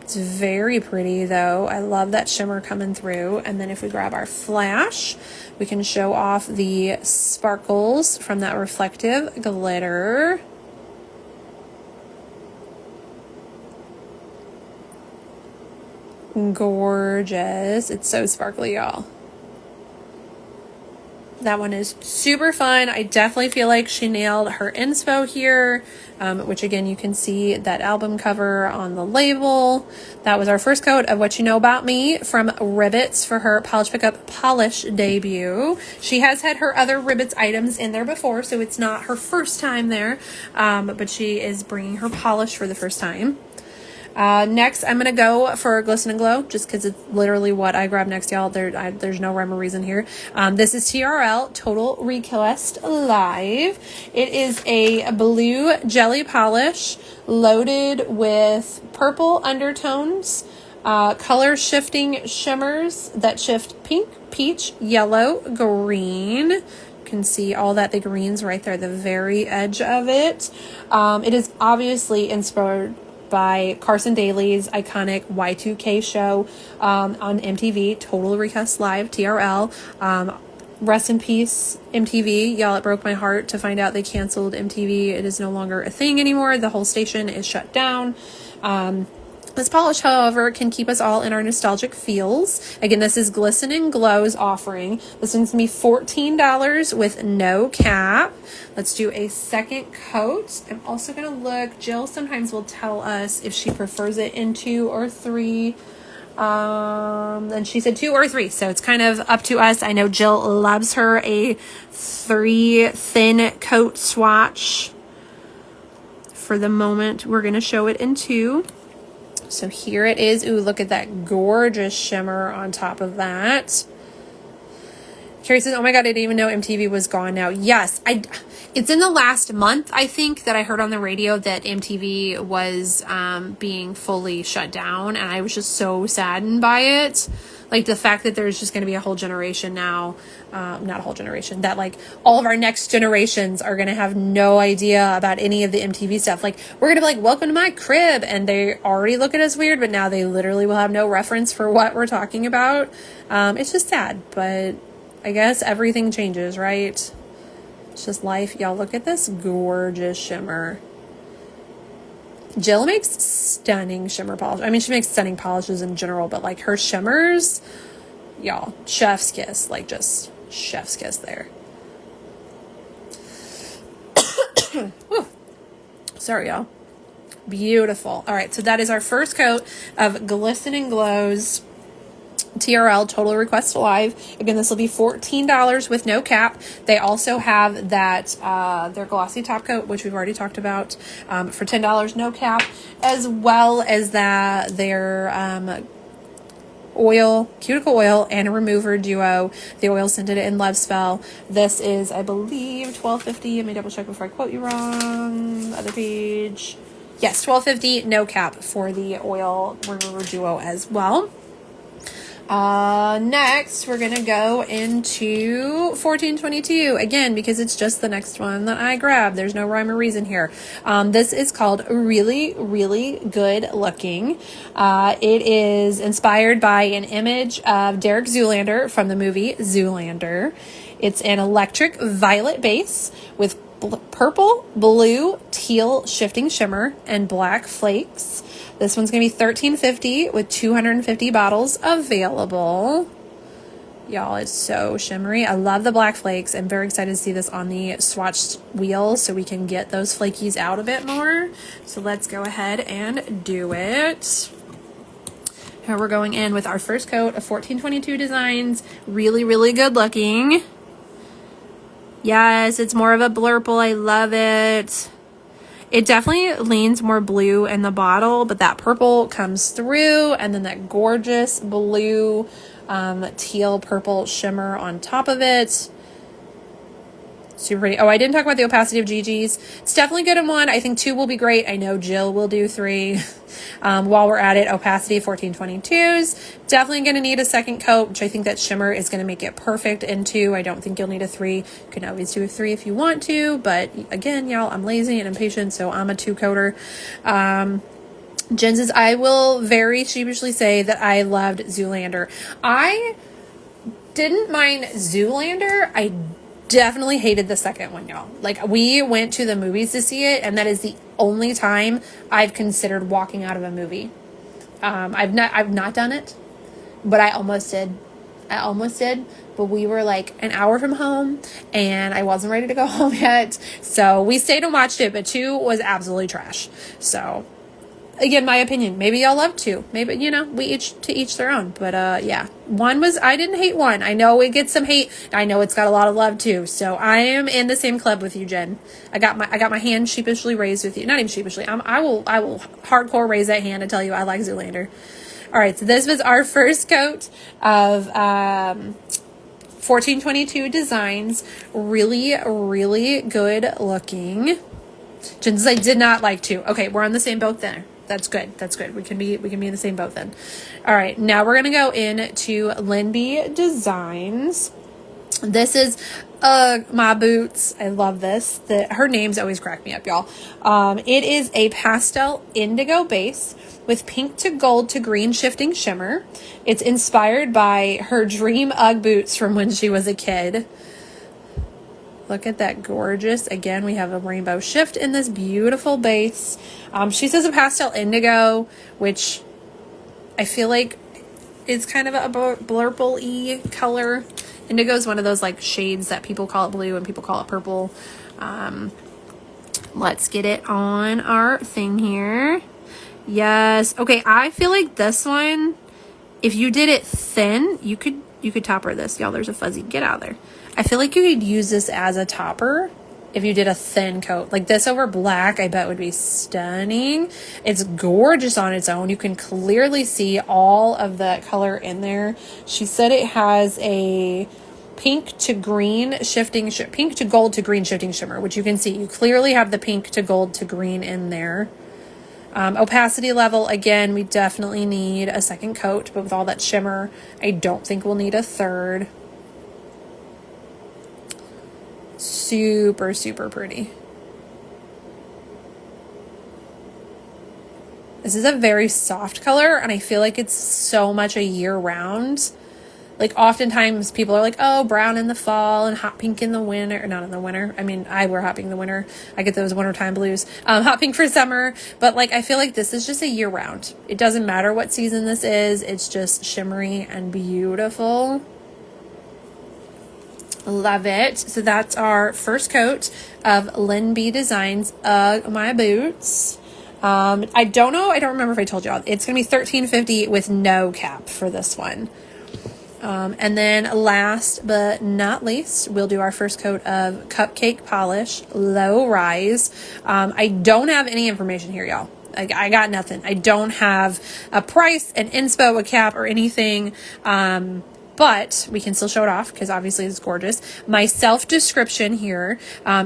It's very pretty though. I love that shimmer coming through. And then if we grab our flash, we can show off the sparkles from that reflective glitter. Gorgeous. It's so sparkly, y'all. That one is super fun. I definitely feel like she nailed her inspo here, which again, you can see that album cover on the label. That was our first coat of What You Know About Me from Ribbits for her Polish Pickup Polish debut. She has had her other Ribbits items in there before, so it's not her first time there, but she is bringing her polish for the first time. Next, I'm going to go for Glisten and Glow, just because it's literally what I grabbed next, y'all. There's no rhyme or reason here. This is TRL Total Request Live. It is a blue jelly polish loaded with purple undertones, color shifting shimmers that shift pink, peach, yellow, green. You can see all that, the greens right there, the very edge of it. It is obviously inspired by Carson Daly's iconic Y2K show on MTV, Total Request Live, TRL. Rest in peace, MTV. Y'all, it broke my heart to find out they canceled MTV. It is no longer a thing anymore. The whole station is shut down. This polish, however, can keep us all in our nostalgic feels. Again, this is Glisten and Glow's offering. This one's going to be $14 with no cap. Let's do a second coat. I'm also going to look. Jill sometimes will tell us if she prefers it in 2 or 3. And she said 2 or 3, so it's kind of up to us. I know Jill loves her a 3 thin coat swatch. For the moment, we're going to show it in 2. So here it is. Ooh, look at that gorgeous shimmer on top of that. Carrie says, oh my God, I didn't even know MTV was gone now. Yes, it's in the last month, I think, that I heard on the radio that MTV was being fully shut down. And I was just so saddened by it. Like the fact that there's just going to be a whole generation now, not a whole generation, that like all of our next generations are going to have no idea about any of the MTV stuff. Like we're going to be like, welcome to my crib. And they already look at us weird, but now they literally will have no reference for what we're talking about. It's just sad, but I guess everything changes, right? It's just life. Y'all, look at this gorgeous shimmer. Jill makes stunning shimmer polish. I mean, she makes stunning polishes in general, but like her shimmers, y'all, chef's kiss, like just chef's kiss there. Sorry, y'all. Beautiful. All right, so that is our first coat of Glisten and Glow's TRL, Total Request Live. Again, this will be $14 with no cap. They also have that their glossy top coat, which we've already talked about, for $10 no cap, as well as that their oil, cuticle oil, and a remover duo. The oil scented in Love Spell. This is, I believe, $12.50. Let me double check before I quote you wrong. Other page. Yes, $12.50 no cap for the oil remover duo as well. Next, we're going to go into 1422 again, because it's just the next one that I grabbed. There's no rhyme or reason here. This is called Really, Really Good Looking. It is inspired by an image of Derek Zoolander from the movie Zoolander. It's an electric violet base with purple, blue, teal shifting shimmer, and black flakes. This one's going to be $13.50 with 250 bottles available. Y'all, it's so shimmery. I love the black flakes. I'm very excited to see this on the swatched wheel so we can get those flakies out a bit more. So let's go ahead and do it. Here we're going in with our first coat of 1422 Designs. Really, really good looking. Yes, it's more of a blurple. I love it. It definitely leans more blue in the bottle, but that purple comes through, and then that gorgeous blue, teal purple shimmer on top of it. Super pretty. Oh, I didn't talk about the opacity of Gigi's. It's definitely good in 1. I think 2 will be great. I know Jill will do 3. While we're at it, opacity 1422s. Definitely going to need a second coat, which I think that shimmer is going to make it perfect in 2. I don't think you'll need a 3. You can always do a 3 if you want to, but again, y'all, I'm lazy and impatient, so I'm a 2-coater. Jen says, I will very sheepishly say that I loved Zoolander. I didn't mind Zoolander. I definitely hated the second one, y'all. Like, we went to the movies to see it, and that is the only time I've considered walking out of a movie. I've not done it, but I almost did. But we were like an hour from home, and I wasn't ready to go home yet. So we stayed and watched it, but 2 was absolutely trash. So again, my opinion. Maybe y'all love 2. Maybe, we each their own. But yeah, 1 was, I didn't hate 1. I know it gets some hate. I know it's got a lot of love too. So I am in the same club with you, Jen. I got my hand sheepishly raised with you. Not even sheepishly. I will hardcore raise that hand and tell you I like Zoolander. All right, so this was our first coat of 1422 Designs. Really, really good looking. Jen says, I did not like 2. Okay, we're on the same boat there. That's good. That's good. We can be in the same boat then. All right, now we're gonna go into LynB Designs. This is my boots. I love this. Her names always crack me up, y'all. It is a pastel indigo base with pink to gold to green shifting shimmer. It's inspired by her dream Ugg boots from when she was a kid. Look at that, gorgeous. Again, we have a rainbow shift in this beautiful base. She says a pastel indigo, which I feel like is kind of a blurple-y color. Indigo is one of those like shades that people call it blue and people call it purple. Let's get it on our thing here. Yes. Okay, I feel like this one, if you did it thin, you could topper this. Y'all, there's a fuzzy. Get out of there. I feel like you could use this as a topper if you did a thin coat. Like this over black, I bet would be stunning. It's gorgeous on its own. You can clearly see all of the color in there. She said it has a pink to green shifting, pink to gold to green shifting shimmer, which you can see. You clearly have the pink to gold to green in there. Opacity level, again, we definitely need a second coat, but with all that shimmer, I don't think we'll need a third. Super, super pretty. This is a very soft color, and I feel like it's so much a year round. Like oftentimes people are like, oh, brown in the fall and hot pink in the winter. Not in the winter. I mean, I wear hot pink in the winter. I get those wintertime blues. Hot pink for summer. But like, I feel like this is just a year round. It doesn't matter what season this is. It's just shimmery and beautiful. Love it. So that's our first coat of LynB Designs My Boots. I don't know. I don't remember if I told y'all. It's going to be $13.50 with no cap for this one. And then last but not least, we'll do our first coat of Cupcake Polish Low Rise. I don't have any information here, y'all. I got nothing. I don't have a price, an inspo, a cap, or anything. But we can still show it off because obviously it's gorgeous. My self-description here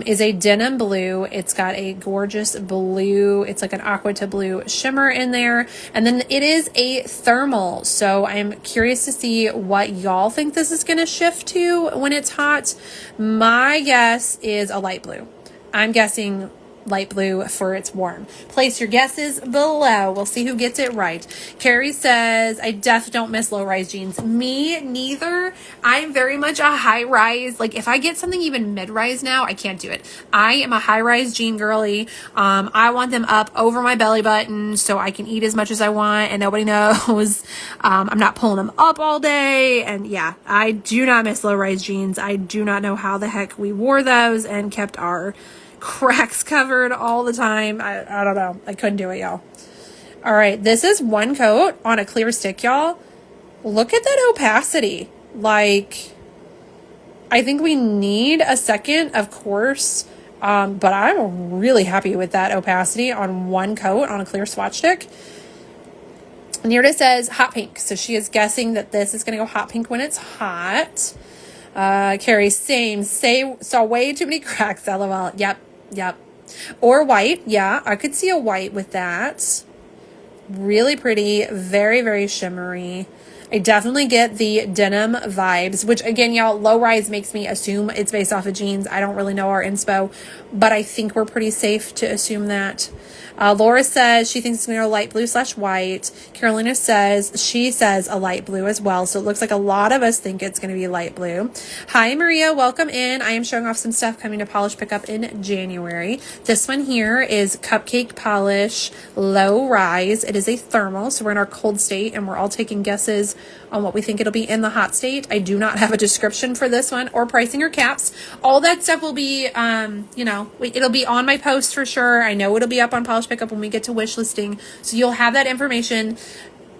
is a denim blue. It's got a gorgeous blue. It's like an aqua to blue shimmer in there. And then it is a thermal. So I'm curious to see what y'all think this is going to shift to when it's hot. My guess is a light blue. I'm guessing light blue for it's warm. Place your guesses below. We'll see who gets it right. Carrie says, I don't miss low rise jeans. Me neither. I'm very much a high rise. Like if I get something even mid rise now, I can't do it. I am a high rise jean girly. I want them up over my belly button so I can eat as much as I want and nobody knows. I'm not pulling them up all day. And yeah, I do not miss low rise jeans. I do not know how the heck we wore those and kept our cracks covered all the time. I don't know. I couldn't do it, y'all. All right. This is one coat on a clear stick, y'all. Look at that opacity. Like, I think we need a second, of course. But I'm really happy with that opacity on one coat on a clear swatch stick. And here it says hot pink. So she is guessing that this is going to go hot pink when it's hot. Carrie, same. Saw way too many cracks, LOL. Yep. Or white. Yeah, I could see a white with that. Really pretty. Very, very shimmery. I definitely get the denim vibes, which again, y'all, low rise makes me assume it's based off of jeans. I don't really know our inspo, but I think we're pretty safe to assume that. Laura says she thinks it's going to go light blue / white. Carolina says she says a light blue as well. So it looks like a lot of us think it's going to be light blue. Hi, Maria. Welcome in. I am showing off some stuff coming to Polish Pickup in January. This one here is Cupcake Polish Low Rise. It is a thermal. So we're in our cold state and we're all taking guesses on what we think it'll be in the hot state. I do not have a description for this one or pricing or caps. All that stuff will be, it'll be on my post for sure. I know it'll be up on Polish Pickup when we get to wish listing. So you'll have that information.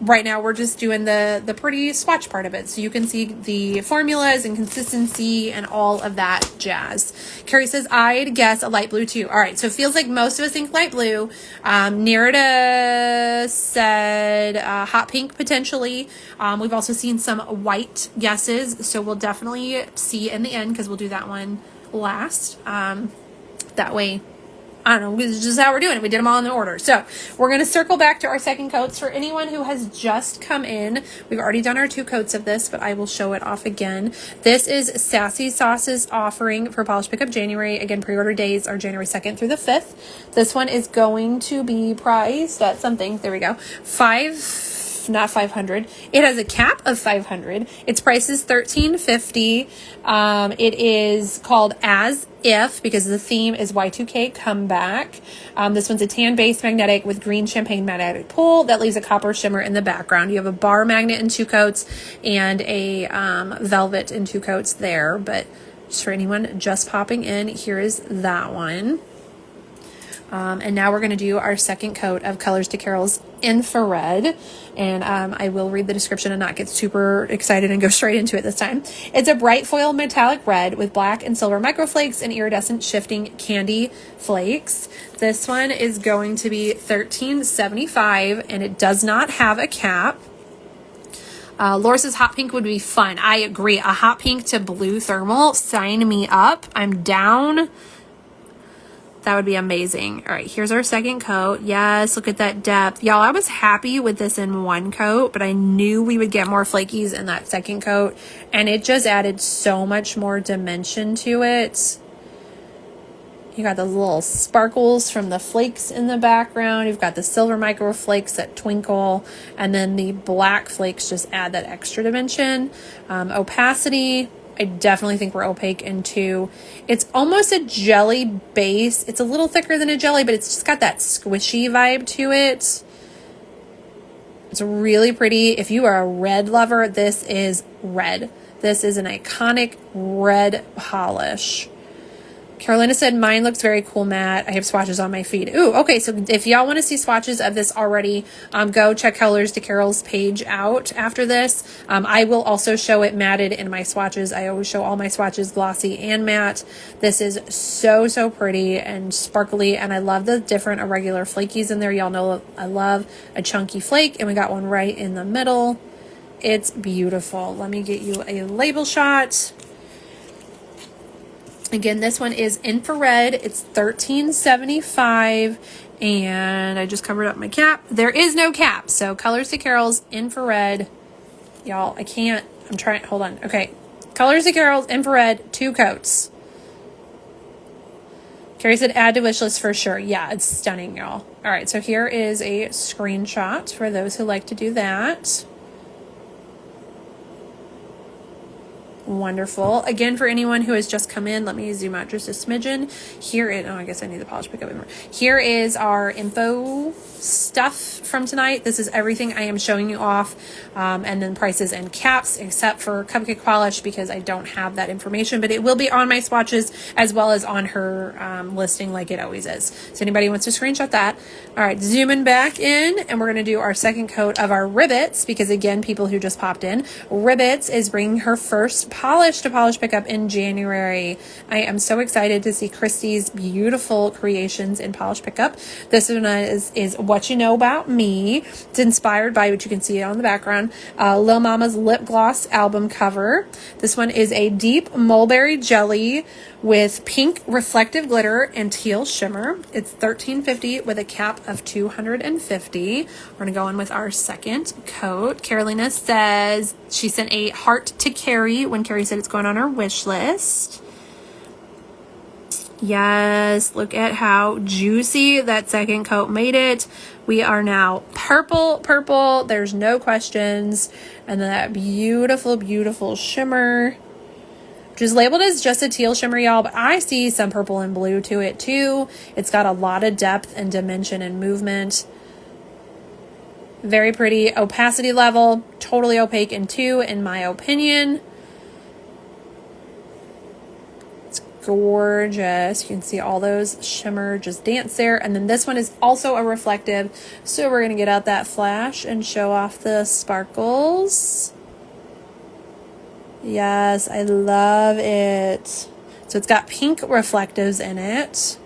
Right now we're just doing the pretty swatch part of it. So you can see the formulas and consistency and all of that jazz. Carrie says, I'd guess a light blue too. All right. So it feels like most of us think light blue. Nerida said hot pink potentially. We've also seen some white guesses. So we'll definitely see in the end because we'll do that one last. That way I don't know, this is just how we're doing it. We did them all in the order. So we're going to circle back to our second coats. For anyone who has just come in, we've already done our 2 coats of this, but I will show it off again. This is Sassy Sauce's offering for Polish Pickup January. Again, pre-order days are January 2nd through the 5th. This one is going to be priced at something. There we go. Not 500. It has a cap of 500. Its price is $13.50. It is called As If because the theme is Y2K Comeback. This one's a tan-based magnetic with green champagne magnetic pull that leaves a copper shimmer in the background. You have a bar magnet in 2 coats and a velvet in 2 coats there. But just for anyone just popping in, here is that one. And now we're going to do our second coat of Colors to Carol's Infrared. And I will read the description and not get super excited and go straight into it this time. It's a bright foil metallic red with black and silver microflakes and iridescent shifting candy flakes. This one is going to be $13.75 and it does not have a cap. Laura says hot pink would be fun. I agree. A hot pink to blue thermal. Sign me up. I'm down. That would be amazing. All right, here's our second coat. Yes, look at that depth. Y'all, I was happy with this in 1 coat, but I knew we would get more flakies in that second coat, and it just added so much more dimension to it. You got those little sparkles from the flakes in the background. You've got the silver micro flakes that twinkle, and then the black flakes just add that extra dimension. Opacity. I definitely think we're opaque in 2. It's almost a jelly base. It's a little thicker than a jelly, but it's just got that squishy vibe to it. It's really pretty. If you are a red lover, this is red. This is an iconic red polish. Carolina said, mine looks very cool, Matt. I have swatches on my feed. Ooh, okay. So if y'all want to see swatches of this already, go check Colors to Carol's page out after this. I will also show it matted in my swatches. I always show all my swatches glossy and matte. This is so, so pretty and sparkly. And I love the different irregular flakies in there. Y'all know I love a chunky flake. And we got one right in the middle. It's beautiful. Let me get you a label shot. Again, this one is infrared. It's $13.75, and I just covered up my cap. There is no cap, so Colors to Carol's infrared. Y'all, I can't. I'm trying. Hold on. Okay, Colors to Carol's infrared, 2 coats. Carrie said add to wish list for sure. Yeah, it's stunning, y'all. All right, so here is a screenshot for those who like to do that. Wonderful. Again, for anyone who has just come in, let me zoom out just a smidgen. Here is, oh, I guess I need the polish pickup. Here is our info stuff from tonight. This is everything I am showing you off, and then prices and caps, except for Cupcake polish because I don't have that information, but it will be on my swatches as well as on her listing like it always is. So anybody wants to screenshot that. All right, zooming back in, and we're going to do our second coat of our Ribbits because, again, people who just popped in, Ribbits is bringing her first polish to Polish Pickup in January. I am so excited to see Christy's beautiful creations in Polish Pickup. This one is What You Know About Me. It's inspired by what you can see on the background, Lil Mama's lip gloss album cover. This one is a deep mulberry jelly with pink reflective glitter and teal shimmer. It's $13.50 with a cap of $250. We're going to go in with our second coat. Carolina says she sent a heart to Carrie when Carrie said it's going on her wish list. Yes, look at how juicy that second coat made it. We are now purple. There's no questions. And then that beautiful, beautiful shimmer, which is labeled as just a teal shimmer, y'all, but I see some purple and blue to it too. It's got a lot of depth and dimension and movement. Very pretty. Opacity level, totally opaque in 2, in my opinion. It's gorgeous. You can see all those shimmer just dance there. And then this one is also a reflective, so we're going to get out that flash and show off the sparkles. Yes, I love it. So it's got pink reflectives in it.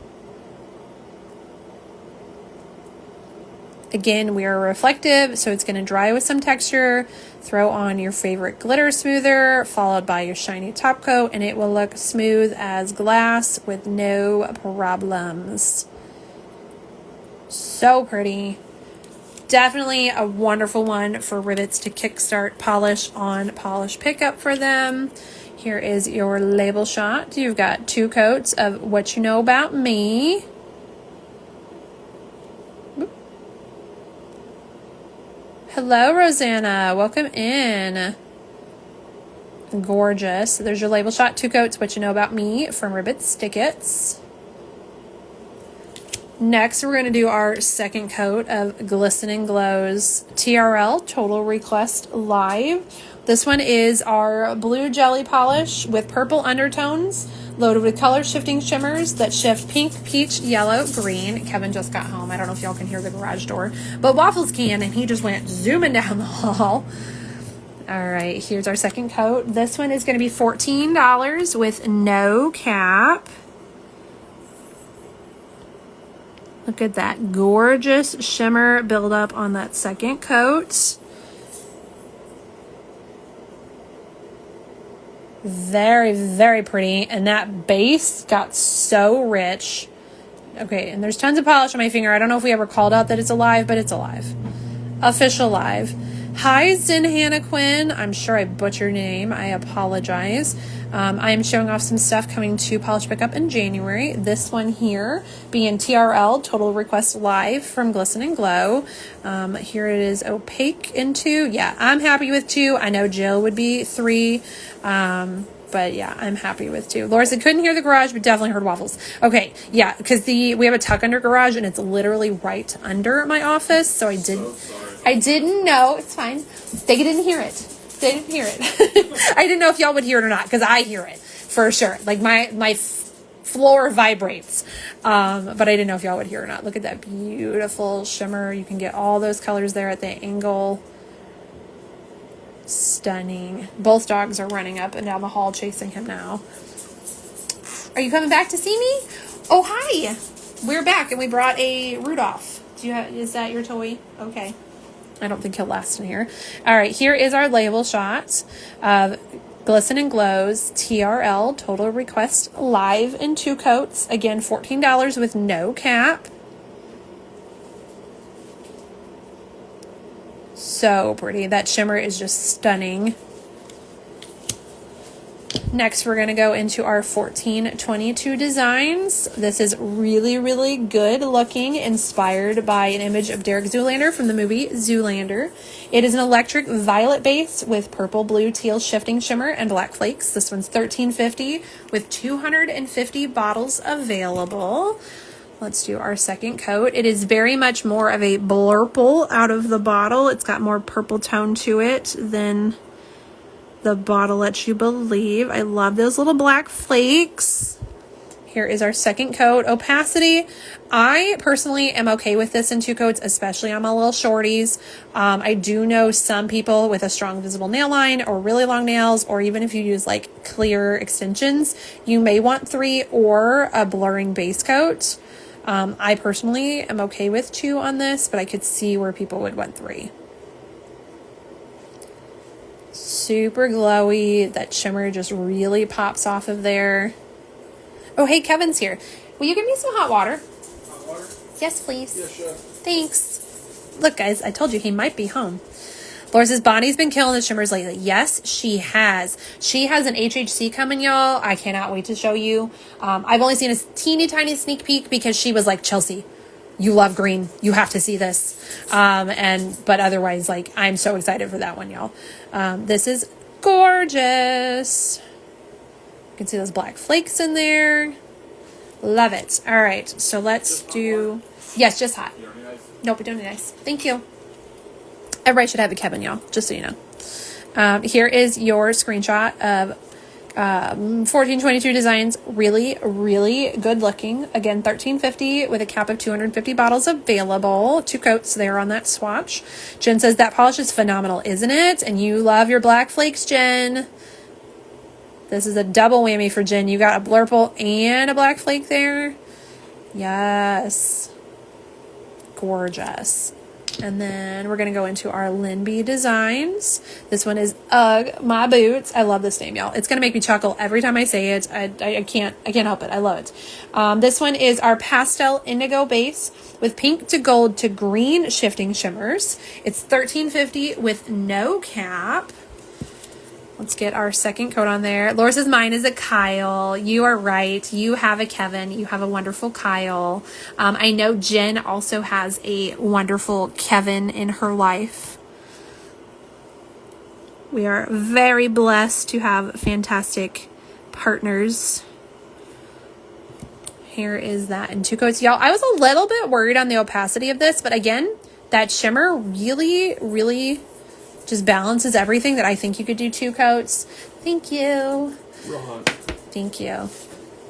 Again, we are reflective, so it's going to dry with some texture. Throw on your favorite glitter smoother, followed by your shiny top coat, and it will look smooth as glass with no problems. So pretty. Definitely a wonderful one for Ribbits to kickstart polish on polish pickup for them. Here is your label shot. You've got 2 coats of What You Know About Me. Hello, Rosanna. Welcome in. Gorgeous. There's your label shot. 2 coats, What You Know About Me from Ribbits Stickits. Next, we're going to do our second coat of Glisten and Glow's TRL Total Request Live. This one is our blue jelly polish with purple undertones, loaded with color shifting shimmers that shift pink, peach, yellow, green. Kevin just got home. I don't know if y'all can hear the garage door, but Waffles can, and he just went zooming down the hall. All right, here's our second coat. This one is going to be $14 with no cap. Look at that gorgeous shimmer buildup on that second coat. Very, very pretty. And that base got so rich. Okay, and there's tons of polish on my finger. I don't know if we ever called out that it's alive, but it's alive. Official live. Hi, Zin Hannah Quinn. I'm sure I butchered your name. I apologize. I am showing off some stuff coming to Polish Pickup in January. This one here being TRL, Total Request Live from Glisten and Glow. Here it is opaque in 2. Yeah, I'm happy with 2. I know Jill would be 3. But yeah, I'm happy with 2. Laura said, couldn't hear the garage, but definitely heard Waffles. Okay, yeah, because we have a tuck under garage, and it's literally right under my office. So I didn't know. It's fine. They didn't hear it. They didn't hear it. I didn't know if y'all would hear it or not, because I hear it for sure. Like my floor vibrates. But I didn't know if y'all would hear it or not. Look at that beautiful shimmer. You can get all those colors there at the angle. Stunning. Both dogs are running up and down the hall chasing him now. Are you coming back to see me? Oh, hi. We're back, and we brought a Rudolph. Is that your toy? Okay. I don't think he'll last in here. All right, here is our label shot of Glisten and Glow's TRL Total Request Live in 2 coats. Again, $14 with no cap. So pretty. That shimmer is just stunning. Next, we're going to go into our 1422 designs. This is really, really good looking, inspired by an image of Derek Zoolander from the movie Zoolander. It is an electric violet base with purple, blue, teal shifting shimmer and black flakes. This one's $13.50 with 250 bottles available. Let's do our second coat. It is very much more of a blurple out of the bottle. It's got more purple tone to it than the bottle lets you believe. I love those little black flakes. Here is our second coat. Opacity. I personally am okay with this in 2 coats, especially on my little shorties. I do know some people with a strong visible nail line or really long nails, or even if you use like clear extensions, you may want 3 or a blurring base coat. I personally am okay with 2 on this, but I could see where people would want 3. Super glowy. That shimmer just really pops off of there. Oh, hey, Kevin's here. Will you give me some hot water? Hot water? Yes, please. Yeah, sure. Thanks. Look, guys, I told you he might be home. Laura says, Bonnie's been killing the shimmers lately. Yes, she has. She has an HHC coming, y'all. I cannot wait to show you. I've only seen a teeny tiny sneak peek because she was like, Chelsea, you love green. You have to see this. But otherwise, like, I'm so excited for that one, y'all. This is gorgeous. You can see those black flakes in there. Love it. All right, so let's do... Yes, just hot. Nope, we don't need ice. Thank you. Everybody should have a Kevin, y'all, just so you know. Here is your screenshot of 1422 designs. Really, really good looking. Again, $13.50 with a cap of 250 bottles available. 2 coats there on that swatch. Jen says, that polish is phenomenal, isn't it? And you love your black flakes, Jen. This is a double whammy for Jen. You got a blurple and a black flake there. Yes. Gorgeous. And then we're going to go into our LynB designs. This one is Ugh My Boots. I love this name, y'all. It's going to make me chuckle every time I say it. I can't help it. I love it. This one is our pastel indigo base with pink to gold to green shifting shimmers. It's $13.50 with no cap. Let's get our second coat on there. Laura says mine is a Kyle. You are right. You have a Kevin. You have a wonderful Kyle. I know Jen also has a wonderful Kevin in her life. We are very blessed to have fantastic partners. Here is that in 2 coats. Y'all, I was a little bit worried on the opacity of this, but again, that shimmer really just balances everything that I think you could do 2 coats. Thank you. Thank you.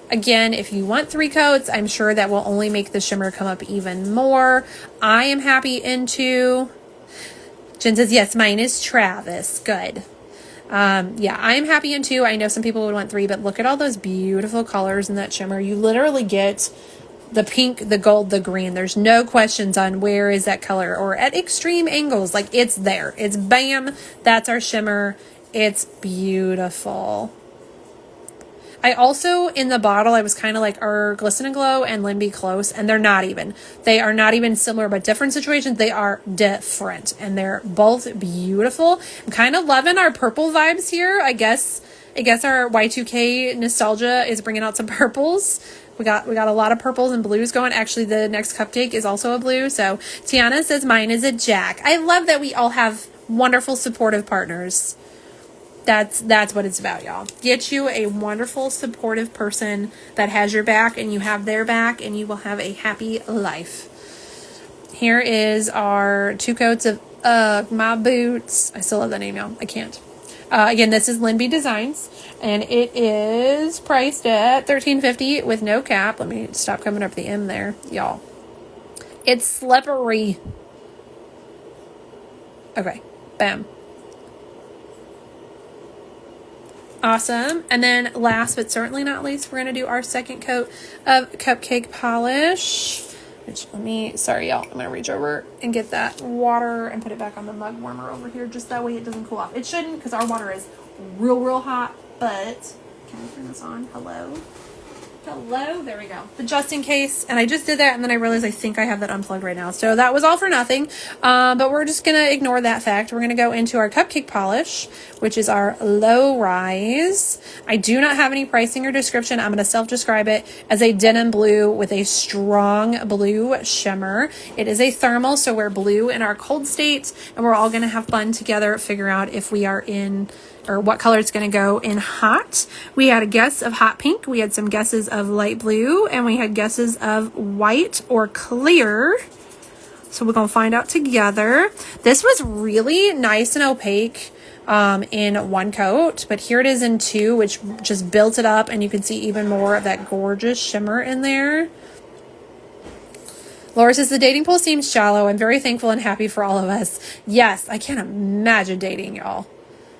Again, if you want 3 coats, I'm sure that will only make the shimmer come up even more. I am happy in 2. Jen says, yes, mine is Travis. Good. Yeah, I'm happy in 2. I know some people would want 3, but look at all those beautiful colors in that shimmer. You literally get the pink, the gold, the green. There's no questions on where is that color or at extreme angles. Like, it's there. It's bam. That's our shimmer. It's beautiful. I also, in the bottle, I was kind of like, are Glisten and Glow and LynB close? And they're not even. They are not even similar, but different situations. They are different. And they're both beautiful. I'm kind of loving our purple vibes here. I guess our Y2K nostalgia is bringing out some purples. We got a lot of purples and blues going. Actually, the next cupcake is also a blue. So Tiana says mine is a Jack. I love that we all have wonderful supportive partners. That's what it's about, y'all. Get you a wonderful supportive person that has your back and you have their back, and you will have a happy life. Here is our 2 coats of My Boots. I still love that name, y'all. I can't. Again, this is LynB Designs, and it is priced at $13.50 with no cap. Let me stop coming up the M there, y'all. It's slippery. Okay, bam. Awesome. And then last but certainly not least, we're going to do our second coat of Cupcake polish. Which, sorry y'all, I'm going to reach over and get that water and put it back on the mug warmer over here, just that way it doesn't cool off. It shouldn't, because our water is real hot, but can I turn this on? Hello? There we go. But just in case, and I just did that, and then I realized I think I have that unplugged right now. So that was all for nothing. But we're just going to ignore that fact. We're going to go into our Cupcake polish, which is our low rise. I do not have any pricing or description. I'm going to self-describe it as a denim blue with a strong blue shimmer. It is a thermal, so we're blue in our cold state, and we're all going to have fun together, figure out if we are in, or what color it's going to go in hot. We had a guess of hot pink. We had some guesses of light blue, and we had guesses of white or clear. So we're going to find out together. This was really nice and opaque in 1 coat, but here it is in 2, which just built it up, and you can see even more of that gorgeous shimmer in there. Laura says, the dating pool seems shallow. I'm very thankful and happy for all of us. Yes, I can't imagine dating, y'all.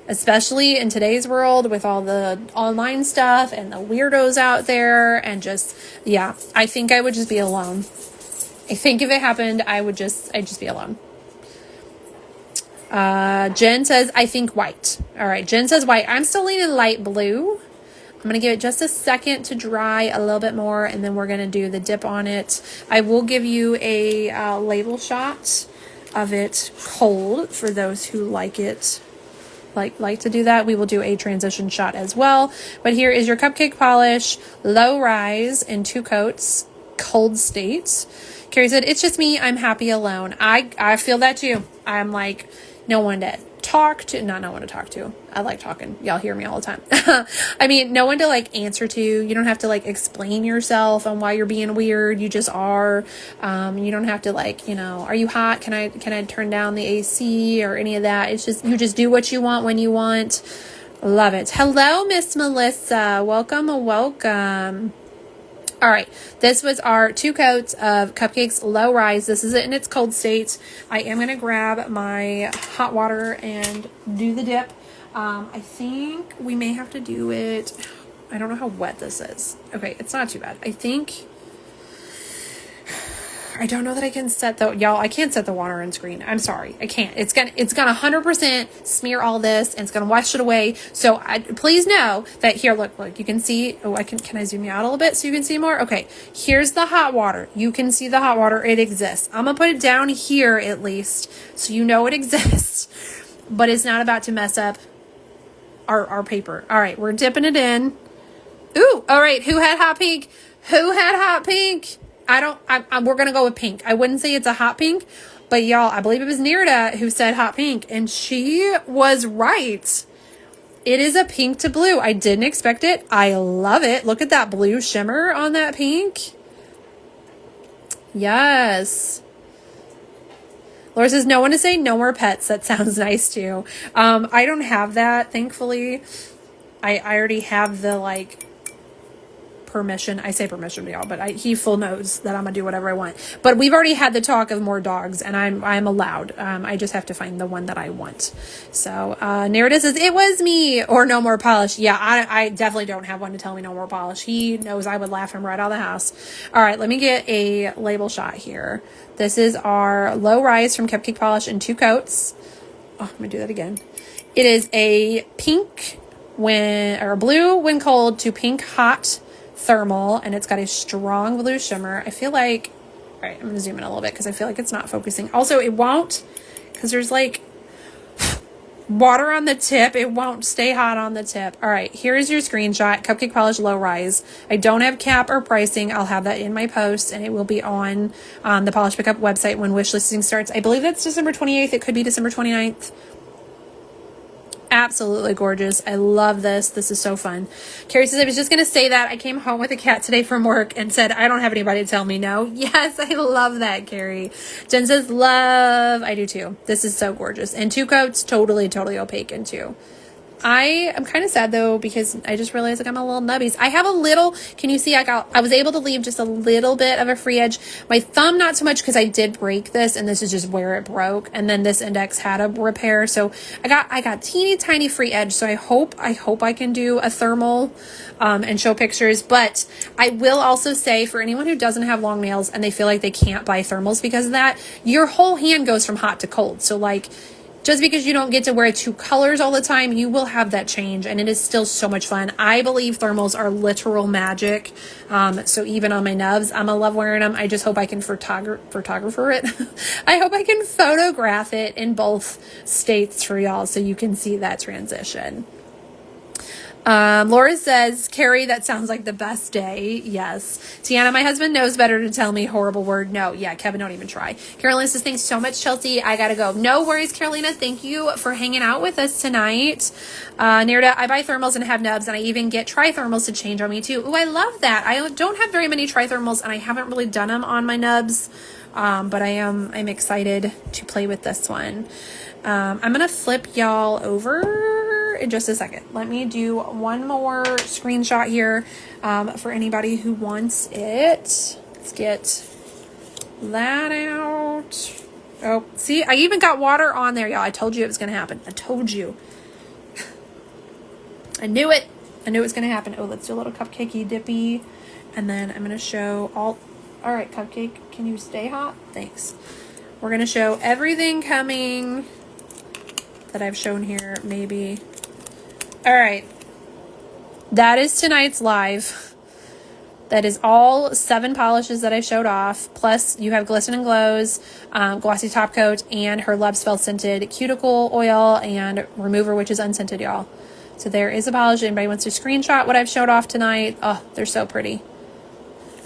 Especially in today's world with all the online stuff and the weirdos out there, and just, yeah, I think I would just be alone. I think if it happened, I'd just be alone. Jen says, I think white. All right, Jen says white. I'm still leaning light blue. I'm going to give it just a second to dry a little bit more, and then we're going to do the dip on it. I will give you a label shot of it cold for those who like it. Like to do that. We will do a transition shot as well. But here is your Cupcake polish, low rise in 2 coats, cold state. Carrie said, it's just me. I'm happy alone. I feel that too. I'm like, no one to talk to. Not no one to talk to. I like talking. Y'all hear me all the time. I mean, no one to like answer to. You don't have to like explain yourself on why you're being weird. You just are. You don't have to like, are you hot? Can I turn down the AC or any of that? It's just, you just do what you want when you want. Love it. Hello, Miss Melissa. Welcome. All right, this was our 2 coats of Cupcakes Low Rise. This is it in its cold state. I am going to grab my hot water and do the dip. I think we may have to do it. I don't know how wet this is. Okay, it's not too bad. I think I don't know that I can set the, y'all, I can't set the water on screen. I'm sorry. I can't. It's gonna 100% smear all this and it's gonna wash it away. So please know that here, look, you can see, oh, can I zoom you out a little bit so you can see more? Okay. Here's the hot water. You can see the hot water. It exists. I'm gonna put it down here at least so you know it exists, but it's not about to mess up our paper. All right. We're dipping it in. Ooh. All right. Who had hot pink? Who had hot pink? We're going to go with pink. I wouldn't say it's a hot pink, but y'all, I believe it was Nirda who said hot pink, and she was right. It is a pink to blue. I didn't expect it. I love it. Look at that blue shimmer on that pink. Yes. Laura says, no one to say no more pets. That sounds nice too. I don't have that, thankfully. I already have the, like, permission. I say permission to y'all, but he full knows that I'm gonna do whatever I want. But we've already had the talk of more dogs, and I'm allowed. I just have to find the one that I want. So Narrative says it was me, or no more polish. Yeah, I definitely don't have one to tell me no more polish. He knows I would laugh him right out of the house. All right, let me get a label shot here. This is our low rise from Cupcake Polish in 2 coats. Oh, I'm gonna do that again. It is a pink blue when cold to pink hot thermal, and it's got a strong blue shimmer. I feel like, all right, I'm gonna zoom in a little bit because I feel like it's not focusing. Also, it won't, because there's like water on the tip. It won't stay hot on the tip. All right, here is your screenshot. Cupcake Polish low rise. I don't have cap or pricing. I'll have that in my post, and it will be on the Polish Pickup website when wish listing starts. I believe that's December 28th. It could be December 29th. Absolutely gorgeous. I love this. This is so fun. Carrie says, I was just going to say that I came home with a cat today from work and said, I don't have anybody to tell me no. Yes, I love that, Carrie. Jen says, love. I do too. This is so gorgeous. And 2 coats, totally opaque in 2. I am kind of sad though, because I just realized like I'm a little nubbies. I have a little, can you see I was able to leave just a little bit of a free edge. My thumb, not so much, because I did break this, and this is just where it broke. And then this index had a repair. So I got teeny tiny free edge. So I hope I can do a thermal, and show pictures. But I will also say, for anyone who doesn't have long nails and they feel like they can't buy thermals because of that, your whole hand goes from hot to cold. So like, just because you don't get to wear 2 colors all the time, you will have that change, and it is still so much fun. I believe thermals are literal magic. So even on my nubs, I'm gonna love wearing them. I just hope I can photographer it. I hope I can photograph it in both states for y'all so you can see that transition. Laura says, Carrie, that sounds like the best day. Yes. Tiana, my husband knows better to tell me horrible word. No. Yeah, Kevin, don't even try. Carolina says, thanks so much, Chelsea. I gotta go. No worries, Carolina. Thank you for hanging out with us tonight. Nirda, I buy thermals and have nubs, and I even get tri-thermals to change on me too. Ooh, I love that. I don't have very many tri-thermals, and I haven't really done them on my nubs. But I'm excited to play with this one. I'm gonna flip y'all over in just a second. Let me do one more screenshot here for anybody who wants it. Let's get that out. Oh, see, I even got water on there, y'all. I told you it was gonna happen. I told you. I knew it. I knew it was gonna happen. Oh, let's do a little cupcakey dippy, and then I'm gonna show all right, Cupcake, can you stay hot? Thanks. We're gonna show everything coming that I've shown here, maybe. All right, that is tonight's live. That is all 7 polishes that I showed off. Plus, you have Glisten and Glow's glossy top coat and her Love Spell scented cuticle oil and remover, which is unscented, y'all. So there is a polish. Anybody wants to screenshot what I've showed off tonight? Oh, they're so pretty.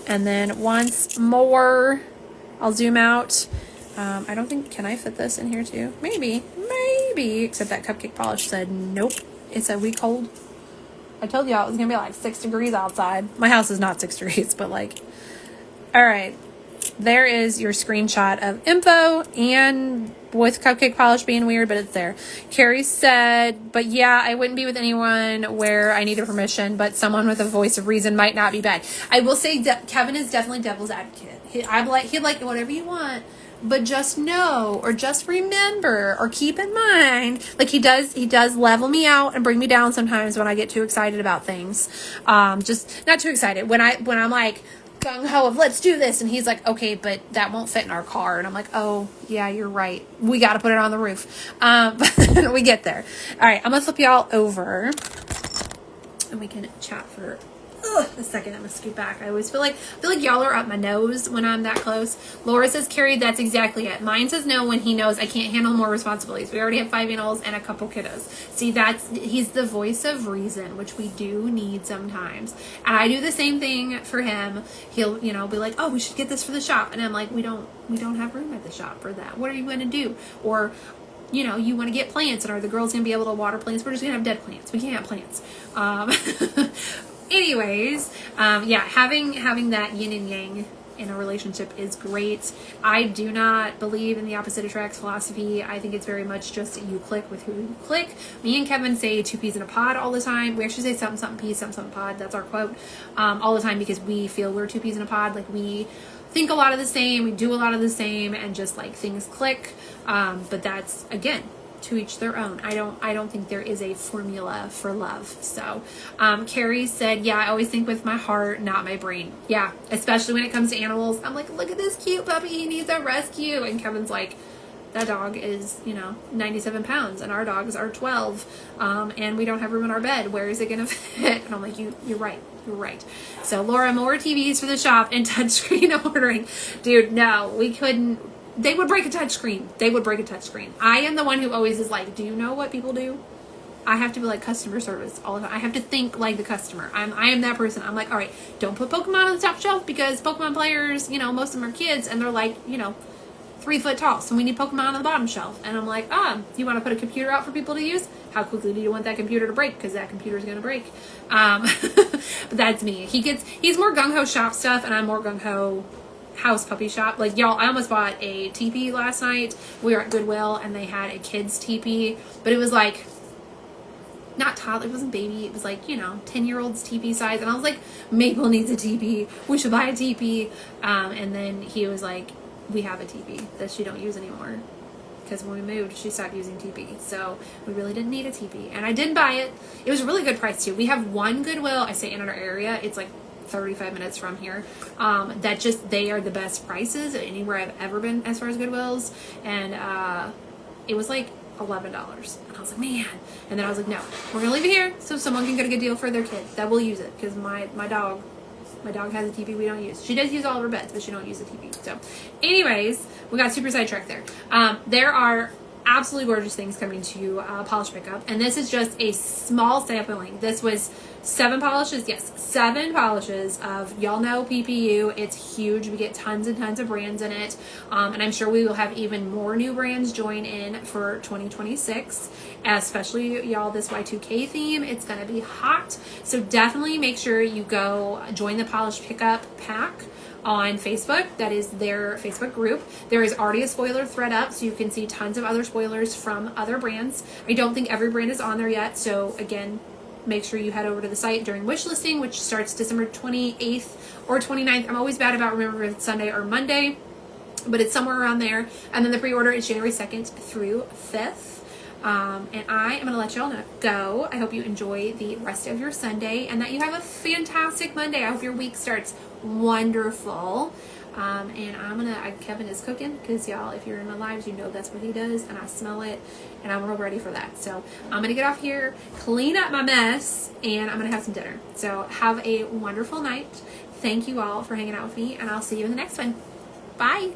And then once more, I'll zoom out. I don't think, can I fit this in here too? Maybe, except that Cupcake polish said nope. It's a week old. I told y'all it was gonna be like 6 degrees outside. My house is not 6 degrees, but like, all right, there is your screenshot of info, and with Cupcake polish being weird, but it's there. Carrie said, but yeah, I wouldn't be with anyone where I needed permission, but someone with a voice of reason might not be bad. I will say Kevin is definitely devil's advocate. He'd like whatever you want, but just know, or just remember, or keep in mind, like he does level me out and bring me down sometimes when I get too excited about things. Just not too excited. When I'm like gung-ho of let's do this, and he's like, okay, but that won't fit in our car. And I'm like, oh yeah, you're right, we got to put it on the roof. But we get there. All right, I'm gonna flip y'all over and we can chat for a second. I'm gonna scoot back. I always feel like y'all are up my nose when I'm that close. Laura says, Carrie, that's exactly it. Mine says no when he knows I can't handle more responsibilities. We already have 5 animals and a couple kiddos. See, he's the voice of reason, which we do need sometimes. And I do the same thing for him. He'll, be like, oh, we should get this for the shop. And I'm like, we don't have room at the shop for that. What are you going to do? Or, you want to get plants, and are the girls going to be able to water plants? We're just going to have dead plants. We can't have plants. Anyways, yeah, having that yin and yang in a relationship is great. I do not believe in the opposite attracts philosophy. I think it's very much just you click with who you click. Me and Kevin say 2 peas in a pod all the time. We actually say something, something peas, something, something pod. That's our quote, all the time, because we feel we're 2 peas in a pod. Like, we think a lot of the same, we do a lot of the same, and just like things click. But that's, again, to each their own. I don't think there is a formula for love. So, Carrie said, yeah, I always think with my heart, not my brain. Yeah, especially when it comes to animals. I'm like, look at this cute puppy, he needs a rescue. And Kevin's like, that dog is, 97 pounds, and our dogs are 12, and we don't have room in our bed. Where is it gonna fit? And I'm like, you're right. You're right. So, Laura, more TVs for the shop and touchscreen ordering. Dude, no, we couldn't. They would break a touchscreen. I am the one who always is like, do you know what people do? I have to be like customer service all the time. I have to think like the customer. I am that person. I'm like, all right, don't put Pokemon on the top shelf, because Pokemon players, most of them are kids, and they're like, 3 foot tall. So we need Pokemon on the bottom shelf. And I'm like, you want to put a computer out for people to use? How quickly do you want that computer to break? Because that computer is going to break. But that's me. He's more gung-ho shop stuff, and I'm more gung-ho house puppy shop. Like, y'all, I almost bought a teepee last night. We were at Goodwill, and they had a kid's teepee, but it was like not toddler, it wasn't baby, it was like 10-year-old's teepee size. And I was like, Maple needs a teepee, we should buy a teepee. And then he was like, we have a teepee that she don't use anymore, because when we moved, she stopped using teepee, so we really didn't need a teepee. And I did buy it. It was a really good price too. We have one Goodwill, I say, in our area. It's like 35 minutes from here. They are the best prices anywhere I've ever been as far as Goodwills. And it was like $11. And I was like, man. And then I was like, no, we're gonna leave it here so someone can get a good deal for their kid that will use it, because my dog has a teepee we don't use. She does use all of her beds, but she don't use a teepee. So anyways, we got super sidetracked there. There are absolutely gorgeous things coming to polish pickup, and this is just a small sampling. This was 7 polishes. Yes, 7 polishes of, y'all know, PPU. It's huge. We get tons and tons of brands in it, and I'm sure we will have even more new brands join in for 2026, especially, y'all, this Y2K theme. It's gonna be hot, so definitely make sure you go join the polish pickup pack on Facebook. That is their Facebook group. There is already a spoiler thread up, so you can see tons of other spoilers from other brands. I don't think every brand is on there yet, so again, make sure you head over to the site during wish listing, which starts December 28th or 29th. I'm always bad about remembering if it's Sunday or Monday, but it's somewhere around there. And then the pre-order is January 2nd through 5th. And I am going to let y'all go. I hope you enjoy the rest of your Sunday, and that you have a fantastic Monday. I hope your week starts wonderful. And Kevin is cooking, because y'all, if you're in my lives, you know that's what he does, and I smell it, and I'm real ready for that. So I'm gonna get off here, clean up my mess, and I'm gonna have some dinner. So have a wonderful night. Thank you all for hanging out with me, and I'll see you in the next one. Bye.